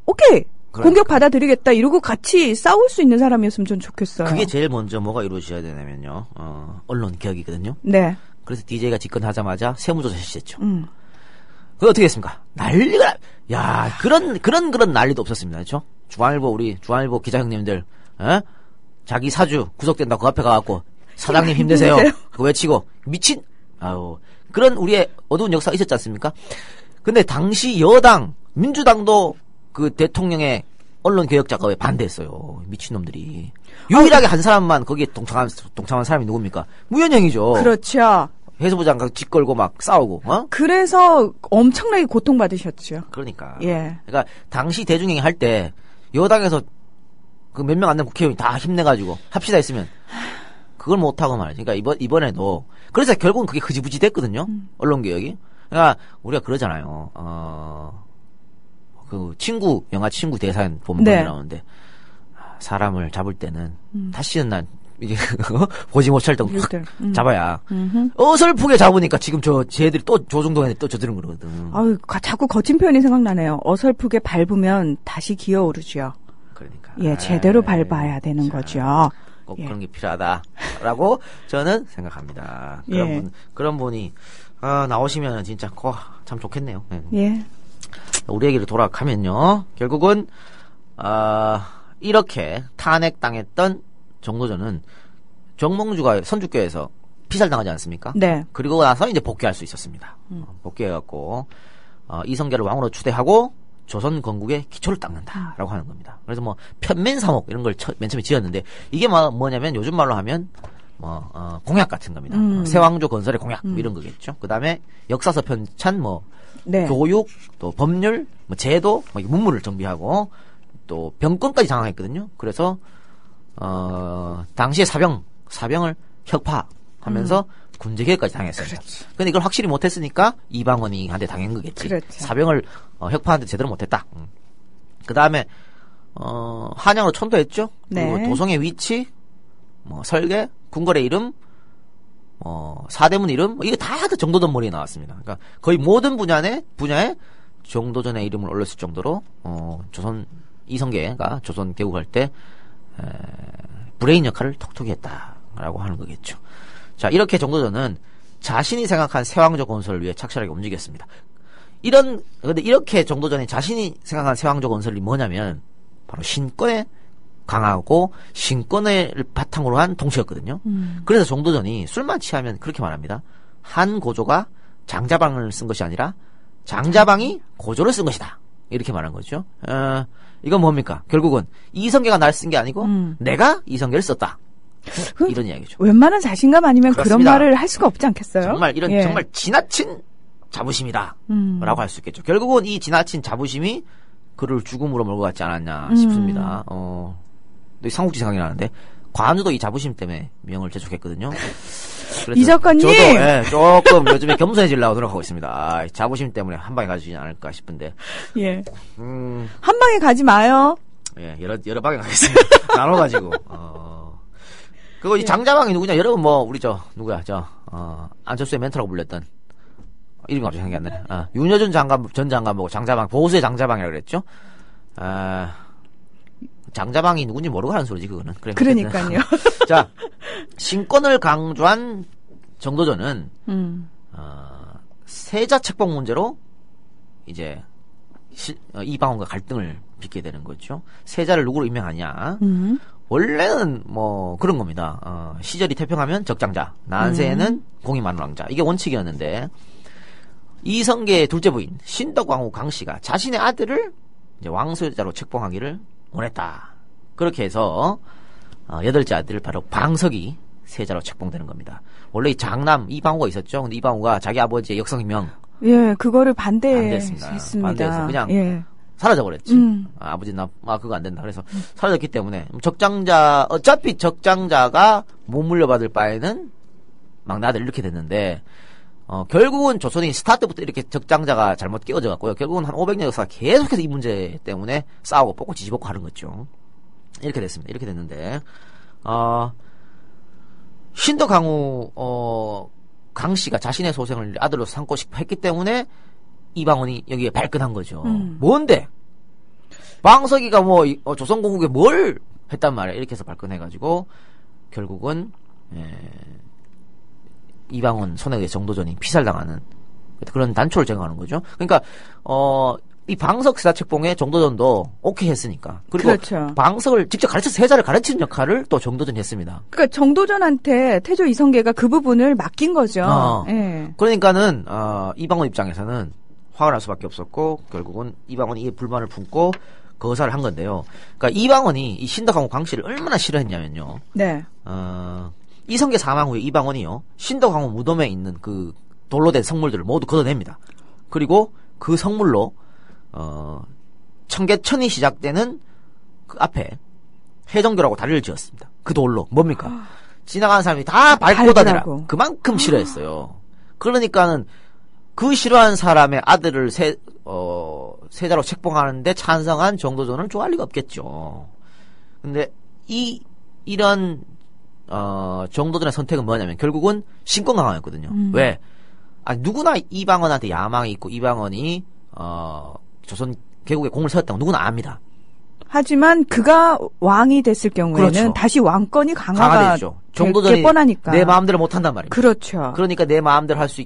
오케이. 공격 받아들이겠다 이러고 같이 싸울 수 있는 사람이었으면 전 좋겠어요. 그게 제일 먼저 뭐가 이루어져야 되냐면요. 언론 개혁이거든요. 네. 그래서 DJ가 집권하자마자 세무조사 실시했죠. 그거 어떻게 했습니까? 난리가 그런 난리도 없었습니다. 그렇죠? 중앙일보 기자 형님들 자기 사주 구속된다고 그 앞에 가갖고 사장님 힘내세요. 그거 외치고 미친 그런 우리의 어두운 역사가 있었지 않습니까? 근데 당시 여당 민주당도 그 대통령의 언론 개혁 작업에 반대했어요. 미친놈들이. 유일하게 한 사람만 거기에 동참한 사람이 누굽니까? 무현영이죠. 그렇죠. 해수부 장관 집 걸고 막 싸우고, 그래서 엄청나게 고통받으셨죠. 그러니까. 예. 그러니까 당시 대중행위 할 때 여당에서 그 몇 명 안 되는 국회의원이 다 힘내가지고 합시다 했으면 그걸 못하고 말이지. 그러니까 이번에도 그래서 결국은 그게 흐지부지 됐거든요. 언론 개혁이. 그러니까 우리가 그러잖아요. 그 영화 친구 대사는 보면 네. 나오는데 사람을 잡을 때는 다시는 난 이게 보지 못할 때 잡아야 어설프게 잡으니까 지금 쟤들이 또 조중동에 또 저들은 거거든. 아유, 자꾸 거친 표현이 생각나네요. 어설프게 밟으면 다시 기어오르죠. 그러니까. 예, 제대로 밟아야 되는 거죠. 꼭 예. 그런 게 필요하다라고 저는 생각합니다. 그런 분이 나오시면 진짜 참 좋겠네요. 네. 예. 우리 얘기로 돌아가면요. 결국은 이렇게 탄핵당했던 정도전은 정몽주가 선주교에서 피살당하지 않습니까? 네. 그리고 나서 이제 복귀할 수 있었습니다. 복귀해갖고 이성계를 왕으로 추대하고 조선 건국의 기초를 닦는다라고 하는 겁니다. 그래서 뭐 편민사목 이런 걸 맨 처음에 지었는데 이게 뭐냐면 요즘 말로 하면 공약 같은 겁니다. 새왕조 건설의 공약 이런 거겠죠. 그 다음에 역사서 편찬 네. 교육 또 법률 제도 문물을 정비하고 또 병권까지 장악했거든요. 그래서 당시에 사병을 혁파하면서 군제 개혁까지 당했어요. 근데 이걸 확실히 못했으니까 이방원이 한테 당한 거겠지. 그렇죠. 사병을 혁파하는데 제대로 못했다. 그 다음에 한양으로 천도했죠. 네. 그리고 도성의 위치, 설계, 궁궐의 이름, 사대문 이름, 이게 다 정도전 머리에 나왔습니다. 그러니까 거의 모든 분야에 정도전의 이름을 올렸을 정도로 조선 이성계가 조선 개국할 때 브레인 역할을 톡톡히 했다라고 하는 거겠죠. 자, 이렇게 정도전은 자신이 생각한 새왕조 건설을 위해 착실하게 움직였습니다. 근데 이렇게 정도전이 자신이 생각한 새왕조 건설이 뭐냐면 바로 신권에 강하고 신권을 바탕으로 한 통치였거든요. 그래서 정도전이 술만 취하면 그렇게 말합니다. 한 고조가 장자방을 쓴 것이 아니라 장자방이 고조를 쓴 것이다. 이렇게 말한 거죠. 이건 뭡니까? 결국은 이성계가 날 쓴 게 아니고 내가 이성계를 썼다. 이런 이야기죠. 웬만한 자신감 아니면 그렇습니다. 그런 말을 할 수가 없지 않겠어요? 정말 예. 정말 지나친 자부심이다. 라고 할 수 있겠죠. 결국은 이 지나친 자부심이 그를 죽음으로 몰고 갔지 않았냐 싶습니다. 삼국지 생각이 나는데 관우도 이 자부심 때문에 명을 제촉했거든요. 이 작가님! 저도 조금 요즘에 겸손해지려고 노력하고 있습니다. 자부심 때문에 한 방에 가지지 않을까 싶은데. 예. 한 방에 가지 마요. 예, 여러 방에 가겠습니다. 나눠가지고. 그리고 이 장자방이 누구냐? 여러분 우리 누구야? 안철수의 멘토라고 불렸던 이름이 갑자기 생각이 안 나네. 윤여준 전 장관 보고 장자방, 보수의 장자방이라고 그랬죠? 장자방이 누군지 모르고 하는 소리지, 그거는. 그래, 그러니까요. 자, 신권을 강조한 정도전은, 세자 책봉 문제로, 이제, 이방원과 갈등을 빚게 되는 거죠. 세자를 누구로 임명하냐. 원래는 뭐 그런 겁니다. 시절이 태평하면 적장자, 난세에는 공이 많은 왕자. 이게 원칙이었는데 이성계의 둘째 부인 신덕왕후 강씨가 자신의 아들을 이제 왕세자로 책봉하기를 원했다. 그렇게 해서 8째 아들 바로 방석이 세자로 책봉되는 겁니다. 원래 이 장남 이방후가 있었죠. 근데 이방후가 자기 아버지의 역성명 예, 그거를 반대했습니다. 반대했습니다. 그냥 예. 사라져버렸지. 아버지 그거 안 된다. 그래서 사라졌기 때문에 어차피 적장자가 못 물려받을 바에는 막내 아들 이렇게 됐는데 결국은 조선이 스타트부터 이렇게 적장자가 잘못 끼워져 갔고요. 결국은 한 500년 역사가 계속해서 이 문제 때문에 싸우고 뽑고 뒤집고 하는 거죠. 이렇게 됐습니다. 이렇게 됐는데 신덕강후 강씨가 자신의 소생을 아들로 삼고 싶어 했기 때문에 이방원이 여기에 발끈한 거죠. 뭔데? 방석이가 조선공국에 뭘 했단 말이야. 이렇게 해서 발끈해가지고 결국은 이방원 손에 의해 정도전이 피살당하는 그런 단초를 제거하는 거죠. 그러니까 이 방석 세자책봉에 정도전도 오케이 했으니까. 그리고 그렇죠. 방석을 직접 세자를 가르치는 역할을 또 정도전이 했습니다. 그러니까 정도전한테 태조 이성계가 그 부분을 맡긴 거죠. 예. 그러니까는 이방원 입장에서는 화가 날 수밖에 없었고 결국은 이방원이 이 불만을 품고 거사를 한 건데요. 그러니까 이방원이 이 신덕강후 강씨를 얼마나 싫어했냐면요. 네. 이성계 사망 후에 이방원이요 신덕강후 무덤에 있는 그 돌로 된 성물들을 모두 걷어냅니다. 그리고 그 성물로 청계천이 시작되는 그 앞에 해정교라고 다리를 지었습니다. 그 돌로 뭡니까? 지나가는 사람이 다 밟고 다니라. 그만큼 싫어했어요. 그러니까는 그 싫어하는 사람의 아들을 세자로 책봉하는데 찬성한 정도전은 좋아할 리가 없겠죠. 근데 이런 정도전의 선택은 뭐냐면 결국은 신권강화였거든요. 왜? 누구나 이방원한테 야망이 있고 이방원이 조선 개국에 공을 세웠다는 건 누구나 압니다. 하지만 그가 왕이 됐을 경우에는 그렇죠. 다시 왕권이 강화되죠. 정도전이 뻔하니까. 내 마음대로 못한단 말입니다. 그렇죠. 그러니까 내 마음대로 할 수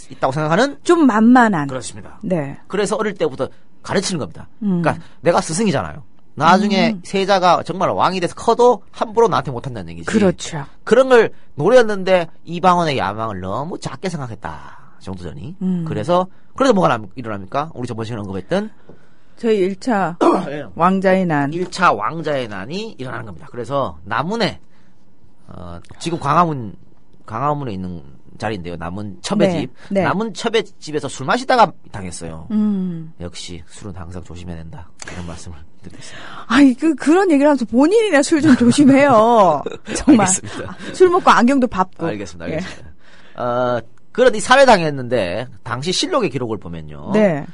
있다고 생각하는 좀 만만한. 그렇습니다. 네. 그래서 어릴 때부터 가르치는 겁니다. 그러니까 내가 스승이잖아요. 나중에 세자가 정말 왕이 돼서 커도 함부로 나한테 못한다는 얘기지. 그렇죠. 그런 걸 노렸는데 이방원의 야망을 너무 작게 생각했다. 정도전이. 그래서 뭐가 일어납니까? 우리 저번 시간에 언급했던 저희 1차 왕자의 난. 1차 왕자의 난이 일어나는 겁니다. 그래서 남문에 지금 광화문에 있는 자리인데요. 남문 첩의 집. 네. 남문 첩의 집에서 술 마시다가 당했어요. 역시 술은 항상 조심해야 된다. 이런 말씀을 드리겠습니다. 그런 얘기를 하면서 본인이나 술 좀 조심해요. 정말. 알겠습니다. 술 먹고 안경도 밟고. 알겠습니다. 그런 이 살해당했는데 당시 실록의 기록을 보면요. 네.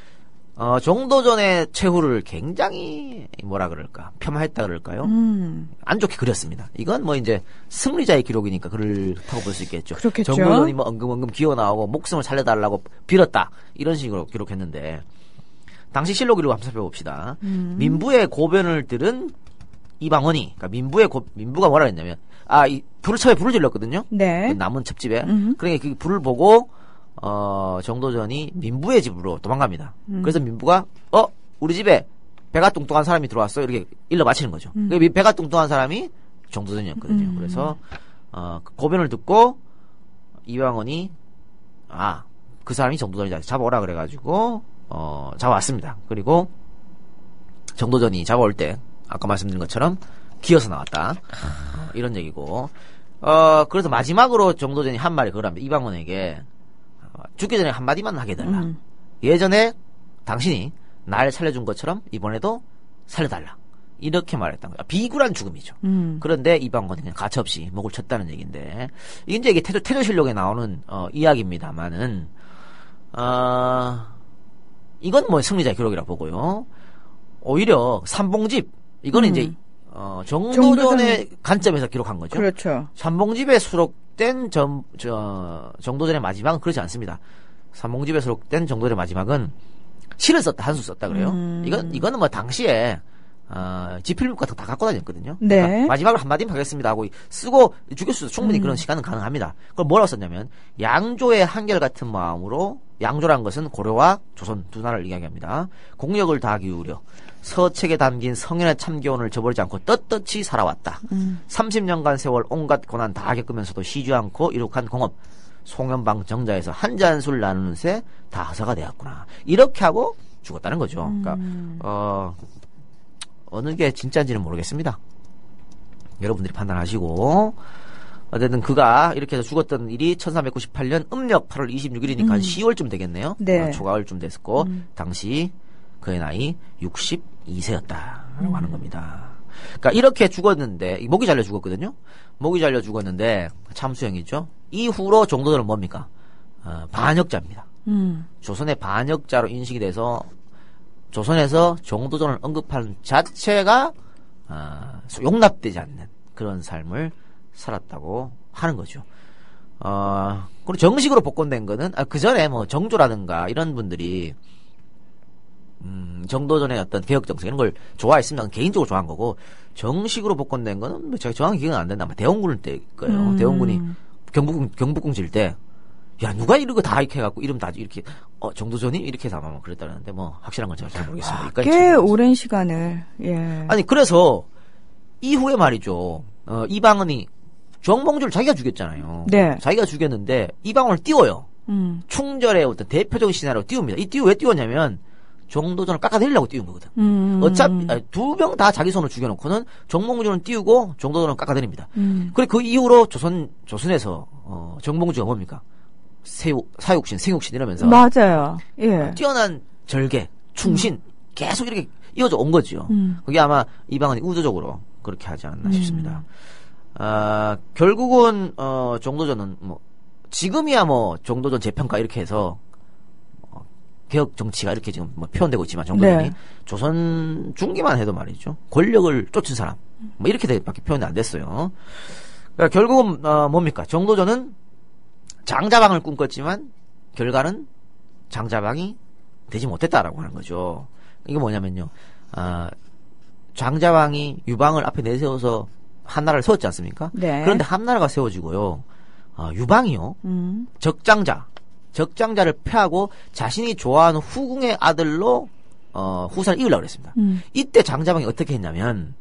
정도전의 최후를 굉장히 뭐라 그럴까 폄하했다 그럴까요? 안 좋게 그렸습니다. 이건 뭐 이제 승리자의 기록이니까 그렇다고 볼 수 있겠죠. 그렇겠죠. 정도전이 뭐 엉금엉금 기어 나오고 목숨을 살려달라고 빌었다 이런 식으로 기록했는데 당시 실록 기록을 한번 살펴봅시다. 민부의 고변을 들은 이방원이 그러니까 민부가 뭐라 했냐면 첩에 불을 질렀거든요. 네. 그 남은 첩집에. 그러니까 그 불을 보고 정도전이 민부의 집으로 도망갑니다. 그래서 민부가 우리 집에 배가 뚱뚱한 사람이 들어왔어 이렇게 일러 바치는 거죠. 배가 뚱뚱한 사람이 정도전이었거든요. 그래서 그 고변을 듣고 이방원이 그 사람이 정도전이다 잡아오라 그래가지고 잡아왔습니다. 그리고 정도전이 잡아올 때 아까 말씀드린 것처럼 기어서 나왔다. 이런 얘기고 그래서 마지막으로 정도전이 한 말이 그거랍니다. 이방원에게 죽기 전에 한마디만 하게 해달라. 예전에 당신이 날 살려준 것처럼 이번에도 살려달라. 이렇게 말했던 거야. 비굴한 죽음이죠. 그런데 이방원이 그냥 가차없이 목을 쳤다는 얘기인데 이게 이제 태조실록에 나오는 이야기입니다만은 이건 뭐 승리자의 기록이라 보고요. 오히려 삼봉집 이거는 이제 정도전의 관점에서 기록한 거죠. 그렇죠. 삼봉집에 수록된 정도전의 마지막은 그렇지 않습니다. 삼봉집에 수록된 정도전의 마지막은 시를 썼다, 한수 썼다 그래요. 이거는 뭐 당시에 지필묵 같은 거 다 갖고 다녔거든요. 네. 그러니까 마지막으로 한마디 하겠습니다 하고 쓰고 죽일 수도 충분히 그런 시간은 가능합니다. 그걸 뭐라고 썼냐면 양조의 한결 같은 마음으로 양조란 것은 고려와 조선 두 나라를 이야기합니다. 공력을 다 기울여 서책에 담긴 성현의 참교훈을 저버리지 않고 떳떳이 살아왔다. 30년간 세월 온갖 고난 다 겪으면서도 쉬지 않고 이룩한 공업. 송연방 정자에서 한 잔 술 나누는 새 다 허사가 되었구나. 이렇게 하고 죽었다는 거죠. 그러니까 어느 게 진짜인지는 모르겠습니다. 여러분들이 판단하시고 어쨌든 그가 이렇게 해서 죽었던 일이 1398년 음력 8월 26일이니까 한 10월쯤 되겠네요. 네. 초가을쯤 됐었고 당시 그의 나이 62세였다라고 하는 겁니다. 그러니까 이렇게 죽었는데 목이 잘려 죽었거든요. 목이 잘려 죽었는데 참수형이죠. 이후로 정도전은 뭡니까? 반역자입니다. 조선의 반역자로 인식이 돼서 조선에서 정도전을 언급하는 자체가 용납되지 않는 그런 삶을 살았다고 하는 거죠. 그리고 정식으로 복권된 거는 그 전에 뭐 정조라든가 이런 분들이 정도전의 어떤 개혁 정책 이런 걸 좋아했으면 개인적으로 좋아한 거고 정식으로 복권된 거는 뭐 제가 정확히 기억은 안 된다. 아마 대원군 때 거예요. 대원군이 경복궁 질 때 야 누가 이런 거 다 이렇게 해갖고 이름 다 이렇게 정도전이 이렇게 해서 아마 그랬다는데 뭐 확실한 건 제가 잘 모르겠습니다. 꽤 오랜 시간을 예. 아니 그래서 이후에 말이죠. 이방은이 정몽주를 자기가 죽였잖아요. 네. 자기가 죽였는데 이방원을 띄워요. 충절의 어떤 대표적인 시나리오로 띄웁니다. 왜 띄웠냐면 정도전을 깎아내리려고 띄운 거거든. 어차피 두 명 다 자기 손을 죽여놓고는 정몽주는 띄우고 정도전은 깎아내립니다. 그리고 그 이후로 조선에서 정몽주가 뭡니까? 사육신, 생육신 이러면서 맞아요. 예. 뛰어난 절개, 충신 계속 이렇게 이어져 온 거죠. 그게 아마 이방은이 의도적으로 그렇게 하지 않았나 싶습니다. 결국은 정도전은 뭐 지금이야 뭐 정도전 재평가 이렇게 해서 개혁 정치가 이렇게 지금 뭐 표현되고 있지만 정도전이 네. 조선 중기만 해도 말이죠. 권력을 쫓은 사람 뭐 이렇게밖에 표현이 안 됐어요. 그러니까 결국은 뭡니까? 정도전은 장자방을 꿈꿨지만 결과는 장자방이 되지 못했다라고 하는 거죠. 이게 뭐냐면요. 장자방이 유방을 앞에 내세워서 한나라를 세웠지 않습니까? 네. 그런데 한나라가 세워지고요. 유방이요. 적장자를 패하고 자신이 좋아하는 후궁의 아들로 후사를 이으려고 그랬습니다. 이때 장자방이 어떻게 했냐면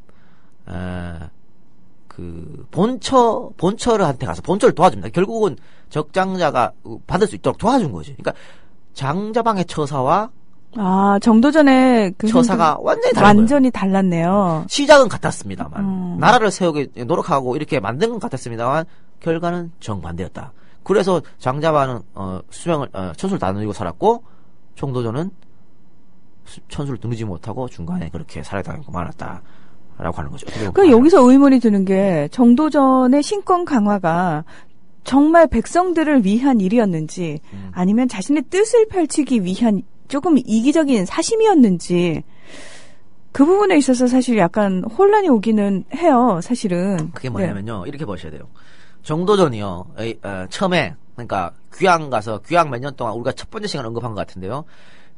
그 본처한테 가서 본처를 도와줍니다. 결국은 적장자가 받을 수 있도록 도와준 거죠. 그러니까 장자방의 처사와 정도전의 그 처사가 완전히 달랐네요. 시작은 같았습니다만 나라를 세우기 노력하고 이렇게 만든 건 같았습니다만 결과는 정반대였다. 그래서 장자방은 천수를 다 누리고 살았고 정도전은 천수를 누리지 못하고 중간에 그렇게 살해당하고 말았다라고 하는 거죠. 그 여기서 의문이 드는 게 정도전의 신권 강화가 정말 백성들을 위한 일이었는지 아니면 자신의 뜻을 펼치기 위한 조금 이기적인 사심이었는지 그 부분에 있어서 사실 약간 혼란이 오기는 해요. 사실은. 그게 뭐냐면요. 이렇게 보셔야 돼요. 정도전이요. 처음에 그러니까 귀양 몇 년 동안 우리가 첫 번째 시간 언급한 것 같은데요.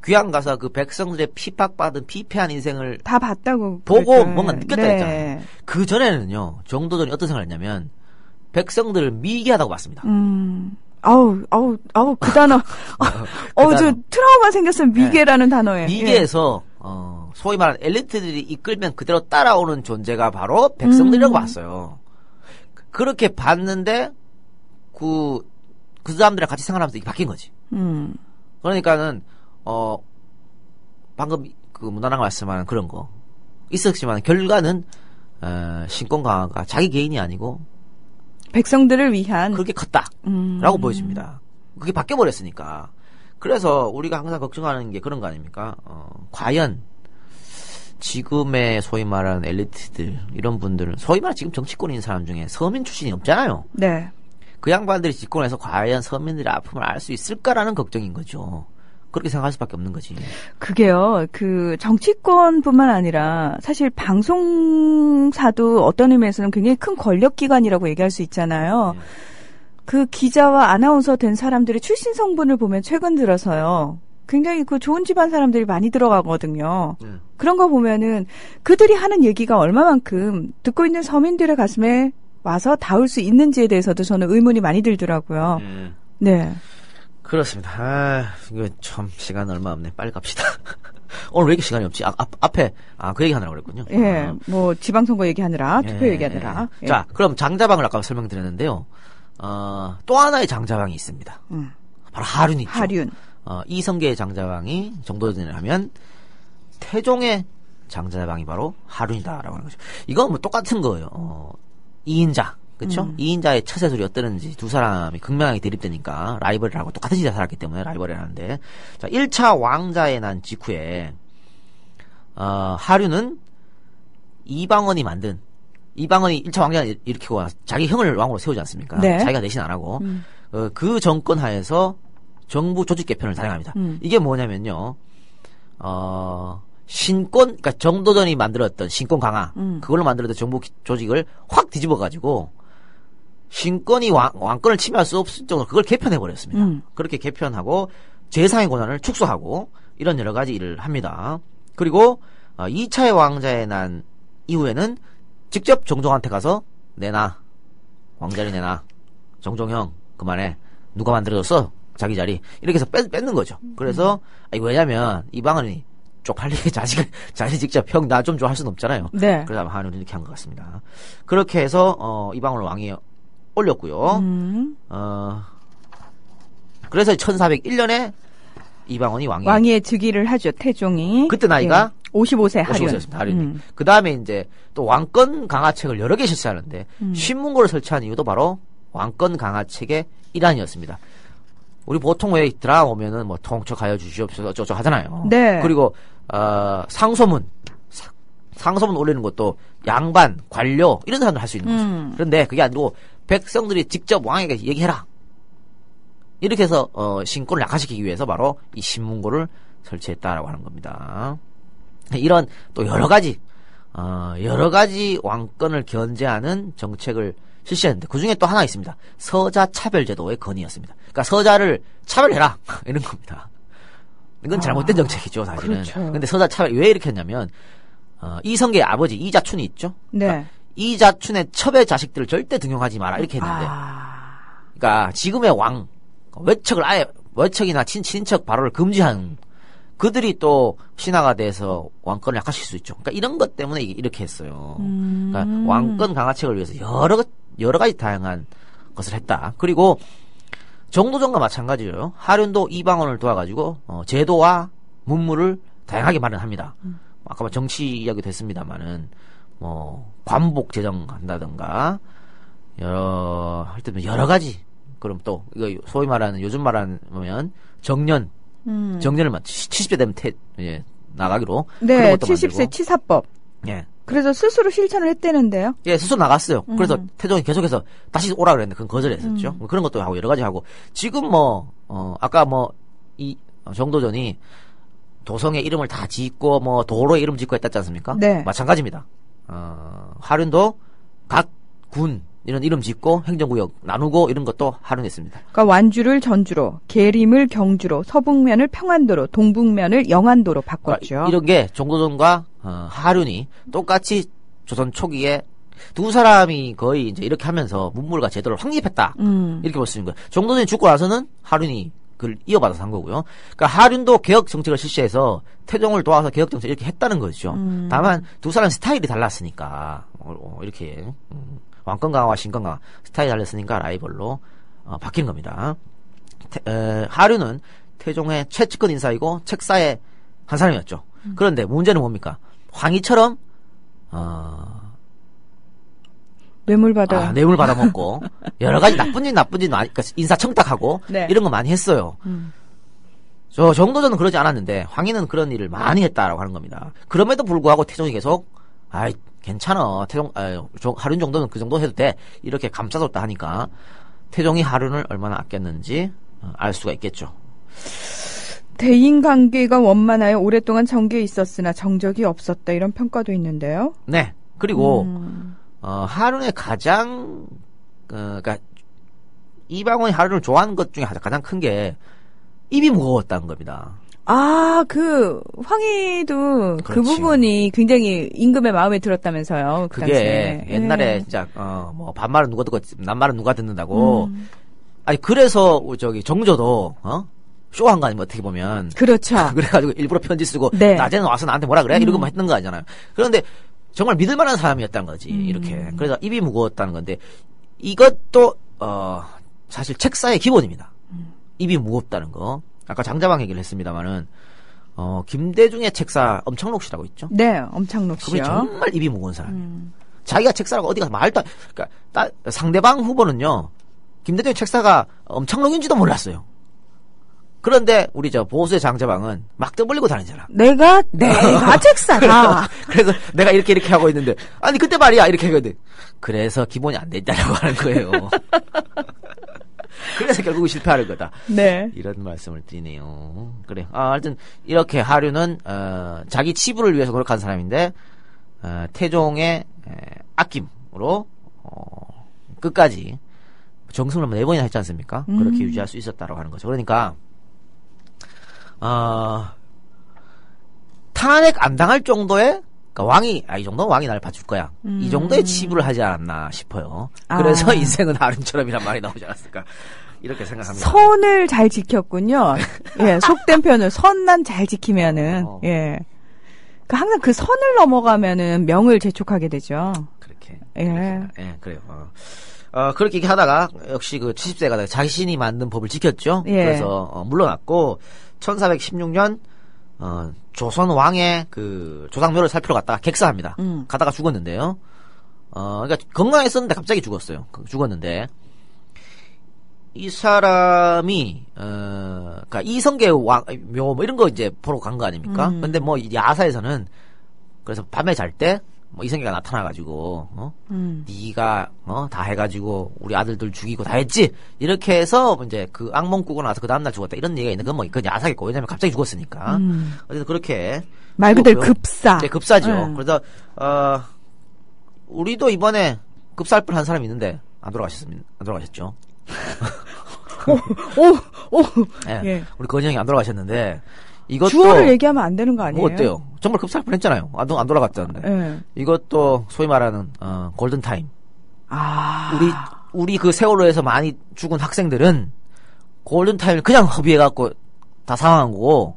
귀양 가서 그 백성들의 핍박받은 피폐한 인생을 다 봤다고 보고 뭔가 느꼈다 네. 했잖아요. 그 전에는요. 정도전이 어떤 생각을 했냐면 백성들을 미개하다고 봤습니다. 그 단어. 저 트라우마 생겼어요. 미개라는 단어에. 미개에서 소위 말하는 엘리트들이 이끌면 그대로 따라오는 존재가 바로 백성들이라고 봤어요. 그렇게 봤는데 그 사람들이랑 같이 생활하면서 이게 바뀐 거지. 그러니까는 방금 그 문화랑 말씀하는 그런 거 있었지만 결과는 신권 강화가 자기 개인이 아니고 백성들을 위한 그렇게 컸다라고 보여집니다. 그게 바뀌어 버렸으니까. 그래서 우리가 항상 걱정하는 게 그런 거 아닙니까? 과연 지금의 소위 말하는 엘리트들 이런 분들은 소위 말하는 지금 정치권인 사람 중에 서민 출신이 없잖아요. 네. 그 양반들이 집권해서 과연 서민들의 아픔을 알 수 있을까라는 걱정인 거죠. 그렇게 생각할 수밖에 없는 거지. 그게요. 그 정치권뿐만 아니라 사실 방송사도 어떤 의미에서는 굉장히 큰 권력기관이라고 얘기할 수 있잖아요. 그 기자와 아나운서 된 사람들의 출신 성분을 보면 최근 들어서요. 굉장히 그 좋은 집안 사람들이 많이 들어가거든요. 그런 거 보면은 그들이 하는 얘기가 얼마만큼 듣고 있는 서민들의 가슴에 와서 닿을 수 있는지에 대해서도 저는 의문이 많이 들더라고요. 네. 그렇습니다. 이거 참 시간 얼마 없네. 빨리 갑시다. 오늘 왜 이렇게 시간이 없지? 앞에 그 얘기 하느라고 그랬군요. 예, 뭐 지방선거 얘기하느라 투표 예, 얘기하느라. 예. 자, 그럼 장자방을 아까 설명드렸는데요. 또 하나의 장자방이 있습니다. 바로 하륜 있죠. 하륜. 이성계의 장자방이 정도전을 하면 태종의 장자방이 바로 하륜이다라고 하는 거죠. 이건 뭐 똑같은 거예요. 2인자. 그쵸? 2인자의 처세술이 어떠는지 두 사람이 극명하게 대립되니까 라이벌이라고 똑같은 시대에 살았기 때문에 라이벌이라는데, 자, 1차 왕자에 난 직후에 하륜은 이방원이 1차 왕자를 일으키고 자기 형을 왕으로 세우지 않습니까? 네. 자기가 대신 안 하고 그 정권 하에서 정부 조직 개편을 단행합니다. 이게 뭐냐면요, 신권, 그러니까 정도전이 만들었던 신권 강화, 그걸로 만들었던 정부 조직을 확 뒤집어가지고 신권이 왕권을 침해할 수 없을 정도로 그걸 개편해버렸습니다. 그렇게 개편하고 재상의 권한을 축소하고 이런 여러 가지 일을 합니다. 그리고 2차의 왕자에 난 이후에는 직접 정종한테 가서 내놔, 왕자리 내놔, 정종형 그만해, 누가 만들어줬어 자기 자리, 이렇게 해서 뺏는 거죠. 그래서 왜냐면 이방원이 쪽팔리게 자신이 직접 형 나 좀 줘 할 수는 없잖아요. 네. 그래서 아마 하륜이 이렇게 한 것 같습니다. 그렇게 해서 이방원을 왕위에 올렸고요. 그래서 1401년에 이방원이 왕위에 즉위를 하죠. 태종이. 그때 나이가 55세 하륜. 55세였습니다. 하륜이. 그 다음에 이제 또 왕권 강화책을 여러 개 실시하는데 신문고를 설치한 이유도 바로 왕권 강화책의 일환이었습니다. 우리 보통 왜 드라마 보면은 뭐 통촉하여 주시옵소서 어쩌고 하잖아요. 네. 그리고 상소문 올리는 것도 양반, 관료 이런 사람들 할 수 있는 거죠. 그런데 그게 아니고 백성들이 직접 왕에게 얘기해라. 이렇게 해서 신권을 약화시키기 위해서 바로 이 신문고를 설치했다라고 하는 겁니다. 이런 또 여러 가지 왕권을 견제하는 정책을 실시했는데 그 중에 또 하나 있습니다. 서자 차별제도의 건의였습니다. 그러니까 서자를 차별해라 이런 겁니다. 이건 잘못된 정책이죠, 사실은. 그렇죠. 근데 서자 차별 왜 이렇게 했냐면 이성계의 아버지 이자춘이 있죠. 네. 그러니까 이자춘의 첩의 자식들을 절대 등용하지 마라 이렇게 했는데, 그러니까 지금의 왕 외척을 아예 외척이나 친인척 발언을 금지한 그들이 또 신하가 돼서 왕권을 약화시킬 수 있죠. 그러니까 이런 것 때문에 이렇게 했어요. 그러니까 왕권 강화책을 위해서 여러 가지 다양한 것을 했다. 그리고 정도전과 마찬가지로 하륜도 이방원을 도와가지고 제도와 문물을 다양하게 마련합니다. 아까 뭐 정치 이야기도 했습니다만은 뭐 관복 제정한다든가 여러 가지. 그럼 또 이거 소위 말하는 요즘 말하면 정년을 70세 되면 나가기로. 네, 그런 것도 70세 만들고. 치사법. 예. 그래서 스스로 실천을 했대는데요. 예, 스스로 나갔어요. 그래서 태종이 계속해서 다시 오라 그랬는데 그건 거절했었죠. 뭐 그런 것도 하고 여러 가지 하고 지금 아까 이 정도전이 도성의 이름을 다 짓고 뭐 도로의 이름 짓고 했다지 않습니까? 네. 마찬가지입니다. 하륜도 각 군 이런 이름 짓고 행정구역 나누고 이런 것도 하륜했습니다. 그러니까 완주를 전주로, 계림을 경주로, 서북면을 평안도로, 동북면을 영안도로 바꿨죠. 그러니까 이런 게 정도전과 하륜이 똑같이 조선 초기에 두 사람이 거의 이제 이렇게 하면서 문물과 제도를 확립했다. 이렇게 볼 수 있는 거예요. 정도전이 죽고 나서는 하륜이 그걸 이어받아서 한 거고요. 그러니까 하륜도 개혁 정책을 실시해서 태종을 도와서 개혁 정책 이렇게 했다는 거죠. 다만 두 사람 스타일이 달랐으니까 이렇게 왕권 강화와 신권 강화 스타일이 달랐으니까 라이벌로 바뀐 겁니다. 하륜은 태종의 최측근 인사이고 책사의 한 사람이었죠. 그런데 문제는 뭡니까? 황희처럼 뇌물 받아. 뇌물 받아먹고 여러 가지 나쁜 짓 그러니까 인사 청탁하고 네. 이런 거 많이 했어요. 저 정도전은 그러지 않았는데 황희는 그런 일을 많이 했다라고 하는 겁니다. 그럼에도 불구하고 태종이 계속 괜찮아. 하륜 정도는 그 정도 해도 돼. 이렇게 감싸줬다 하니까 태종이 하륜을 얼마나 아꼈는지 알 수가 있겠죠. 대인 관계가 원만하여 오랫동안 정계에 있었으나 정적이 없었다. 이런 평가도 있는데요. 네. 그리고 하륜의 가장 그러니까 이방원이 하륜을 좋아하는 것 중에 가장 큰 게 입이 무거웠다는 겁니다. 황희도 그 그렇지요. 부분이 굉장히 임금의 마음에 들었다면서요. 그 그게 당시에. 옛날에 진짜 뭐 반말은 누가 듣고 남말은 누가 듣는다고. 아니 그래서 정조도 쇼한 거 아니면 어떻게 보면. 그렇죠. 그래가지고 일부러 편지 쓰고 네. 낮에는 와서 나한테 뭐라 그래? 이러고 했던 거 아니잖아요. 그런데 정말 믿을 만한 사람이었다는 거지. 이렇게. 그래서 입이 무거웠다는 건데 이것도 사실 책사의 기본입니다. 입이 무겁다는 거. 아까 장자방 얘기를 했습니다만은 김대중의 책사 엄창록 씨라고 있죠. 네, 엄창록 그분이 씨요. 정말 입이 무거운 사람이에요. 자기가 책사라고 어디 가서 말도 그러니까 상대방 후보는요. 김대중의 책사가 엄창록인지도 몰랐어요. 그런데 우리 저 보수의 장자방은 막 떠벌리고 다니잖아. 내가 책사다. 그래서 내가 이렇게 하고 있는데 아니 그때 말이야 이렇게 하거든. 그래서 기본이 안 돼 있다고 하는 거예요. 그래서 결국 실패하는 거다. 네. 이런 말씀을 드리네요. 그래. 하여튼 이렇게 하류는 자기 치부를 위해서 노력한 사람인데 태종의 아낌으로 끝까지 정승을 4번이나 했지 않습니까? 그렇게 유지할 수 있었다고 하는 거죠. 그러니까 탄핵 안 당할 정도의 그러니까 왕이 이 정도는 왕이 날 봐줄 거야. 이 정도의 치부를 하지 않았나 싶어요. 그래서 인생은 하륜처럼이란 말이 나오지 않았을까 이렇게 생각합니다. 선을 잘 지켰군요. 예, 속된 표현을 선만 잘 지키면은 예. 그러니까 항상 그 선을 넘어가면은 명을 재촉하게 되죠. 그렇게. 예. 예, 그래요. 그렇게 얘기하다가 역시 그 70세가 자신이 만든 법을 지켰죠. 예. 그래서 물러났고 1416년 조선 왕의 그 조상묘를 살피러 갔다가 객사합니다. 가다가 죽었는데요. 그러니까 건강했었는데 갑자기 죽었어요. 죽었는데 이 사람이 그러니까 이성계 왕묘 뭐 이런 거 이제 보러 간 거 아닙니까? 근데 뭐 야사에서는 그래서 밤에 잘 때 뭐 이성계가 나타나가지고 네가 다 해가지고 우리 아들들 죽이고 다 했지 이렇게 해서 이제 그 악몽 꾸고 나서 그 다음날 죽었다 이런 얘기가 있는 건 뭐 그건 야사겠고 왜냐면 갑자기 죽었으니까 어쨌든 그렇게 말 그대로 죽었고요. 급사. 네, 급사죠. 그래서 우리도 이번에 급사할 뻔한 사람이 있는데 안 돌아가셨죠. 네, 예. 우리 건희 형이 안 돌아가셨는데 이것도 주어를 얘기하면 안 되는 거 아니에요? 뭐 어때요? 정말 급사할 뻔했잖아요. 안 돌아갔다는데. 예. 이것도 소위 말하는 골든 타임. 아. 우리 그 세월호에서 많이 죽은 학생들은 골든 타임을 그냥 허비해갖고 다 상한 거고.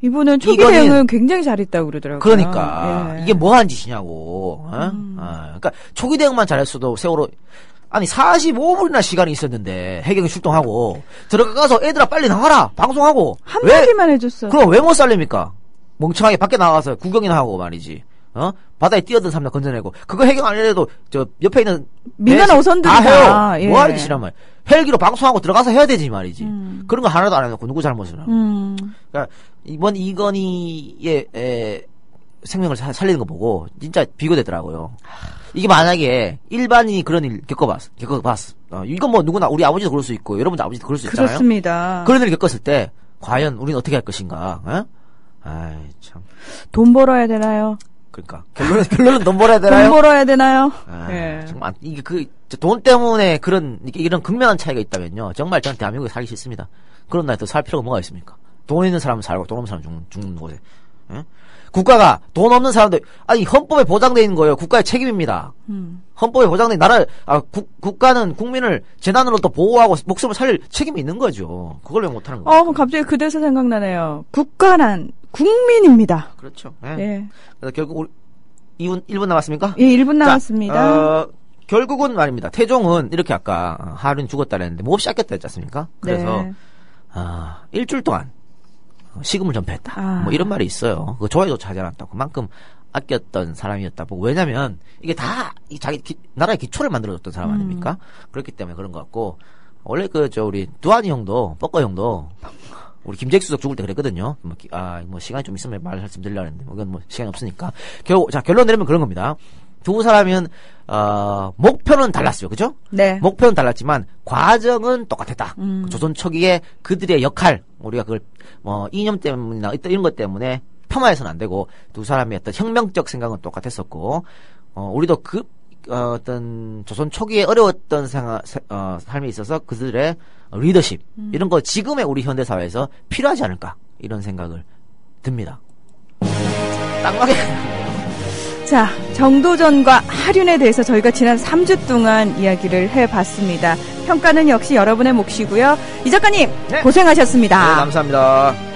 이분은 초기 대응을 굉장히 잘했다고 그러더라고요. 그러니까 예. 이게 뭐한 짓이냐고. 그러니까 초기 대응만 잘했어도 세월호 아니 45분이나 시간이 있었는데 해경이 출동하고 들어가서 애들아 빨리 나와라 방송하고 한마디만 해줬어. 그럼 왜 못 살립니까? 멍청하게 밖에 나가서 구경이나 하고 말이지. 바다에 뛰어든 사람들 건져내고 그거 해경 안 해도 저 옆에 있는 민간 어선들이 다 해요. 예. 뭐 하는 짓이란 말이야. 헬기로 방송하고 들어가서 해야 되지 말이지. 그런 거 하나도 안 해놓고 누구 잘못을 하고. 그러니까 이번 이건희의 생명을 살리는 거 보고 진짜 비교되더라고요. 이게 만약에 일반인이 그런 일 겪어봤어. 이건 뭐 누구나 우리 아버지도 그럴 수 있고 여러분도 아버지도 그럴 수 있잖아요. 그렇습니다. 그런 일을 겪었을 때 과연 우리는 어떻게 할 것인가? 아이 참. 돈 벌어야 되나요? 그러니까 결론은 돈 벌어야 되나요? 돈 벌어야 되나요? 예. 정말 이게 돈 때문에 이런 극명한 차이가 있다면요. 정말 저는 대한민국에 살기 싫습니다. 그런 나라에 또 살 필요가 뭐가 있습니까? 돈 있는 사람은 살고 돈 없는 사람은 죽는 곳에. 예? 국가가 돈 없는 사람들 아니 헌법에 보장되어 있는 거예요. 국가의 책임입니다. 헌법에 보장된 국가는 국민을 재난으로 또 보호하고 목숨을 살릴 책임이 있는 거죠. 그걸 왜 못하는 거예요? 그럼 갑자기 그 대사 생각나네요. 국가란 국민입니다. 그렇죠. 예. 예. 그래서 결국 우리 1분 남았습니까? 예, 1분 남았습니다. 결국은 말입니다. 태종은 이렇게 아까 하륜 죽었다 그랬는데 몹시 아꼈다 했지 않습니까? 그래서 네. 일주일 동안 식음을 전폐했다. 뭐 이런 말이 있어요. 그 좋아요조차 하지 않았다고. 그만큼 아꼈던 사람이었다고. 왜냐면 이게 다 자기 나라의 기초를 만들어줬던 사람 아닙니까? 그렇기 때문에 그런 것 같고 원래 우리 두한이 형도 뻐꺼 형도 우리 김재익수석 죽을 때 그랬거든요. 뭐 시간이 좀 있으면 말씀드리려고 했는데 이건 뭐 시간이 없으니까 결론 내리면 그런 겁니다. 두 사람은 목표는 달랐어요. 그죠? 네. 목표는 달랐지만 과정은 똑같았다. 조선 초기에 그들의 역할 우리가 그걸 이념 때문이나 이런 것 때문에 폄하해서는 안 되고 두 사람의 어떤 혁명적 생각은 똑같았었고 우리도 어떤 조선 초기에 어려웠던 삶에 있어서 그들의 리더십 이런 거 지금의 우리 현대 사회에서 필요하지 않을까 이런 생각을 듭니다. 딱 맞게. 자, 정도전과 하륜에 대해서 저희가 지난 3주 동안 이야기를 해봤습니다. 평가는 역시 여러분의 몫이고요. 이 작가님 네. 고생하셨습니다. 네, 감사합니다.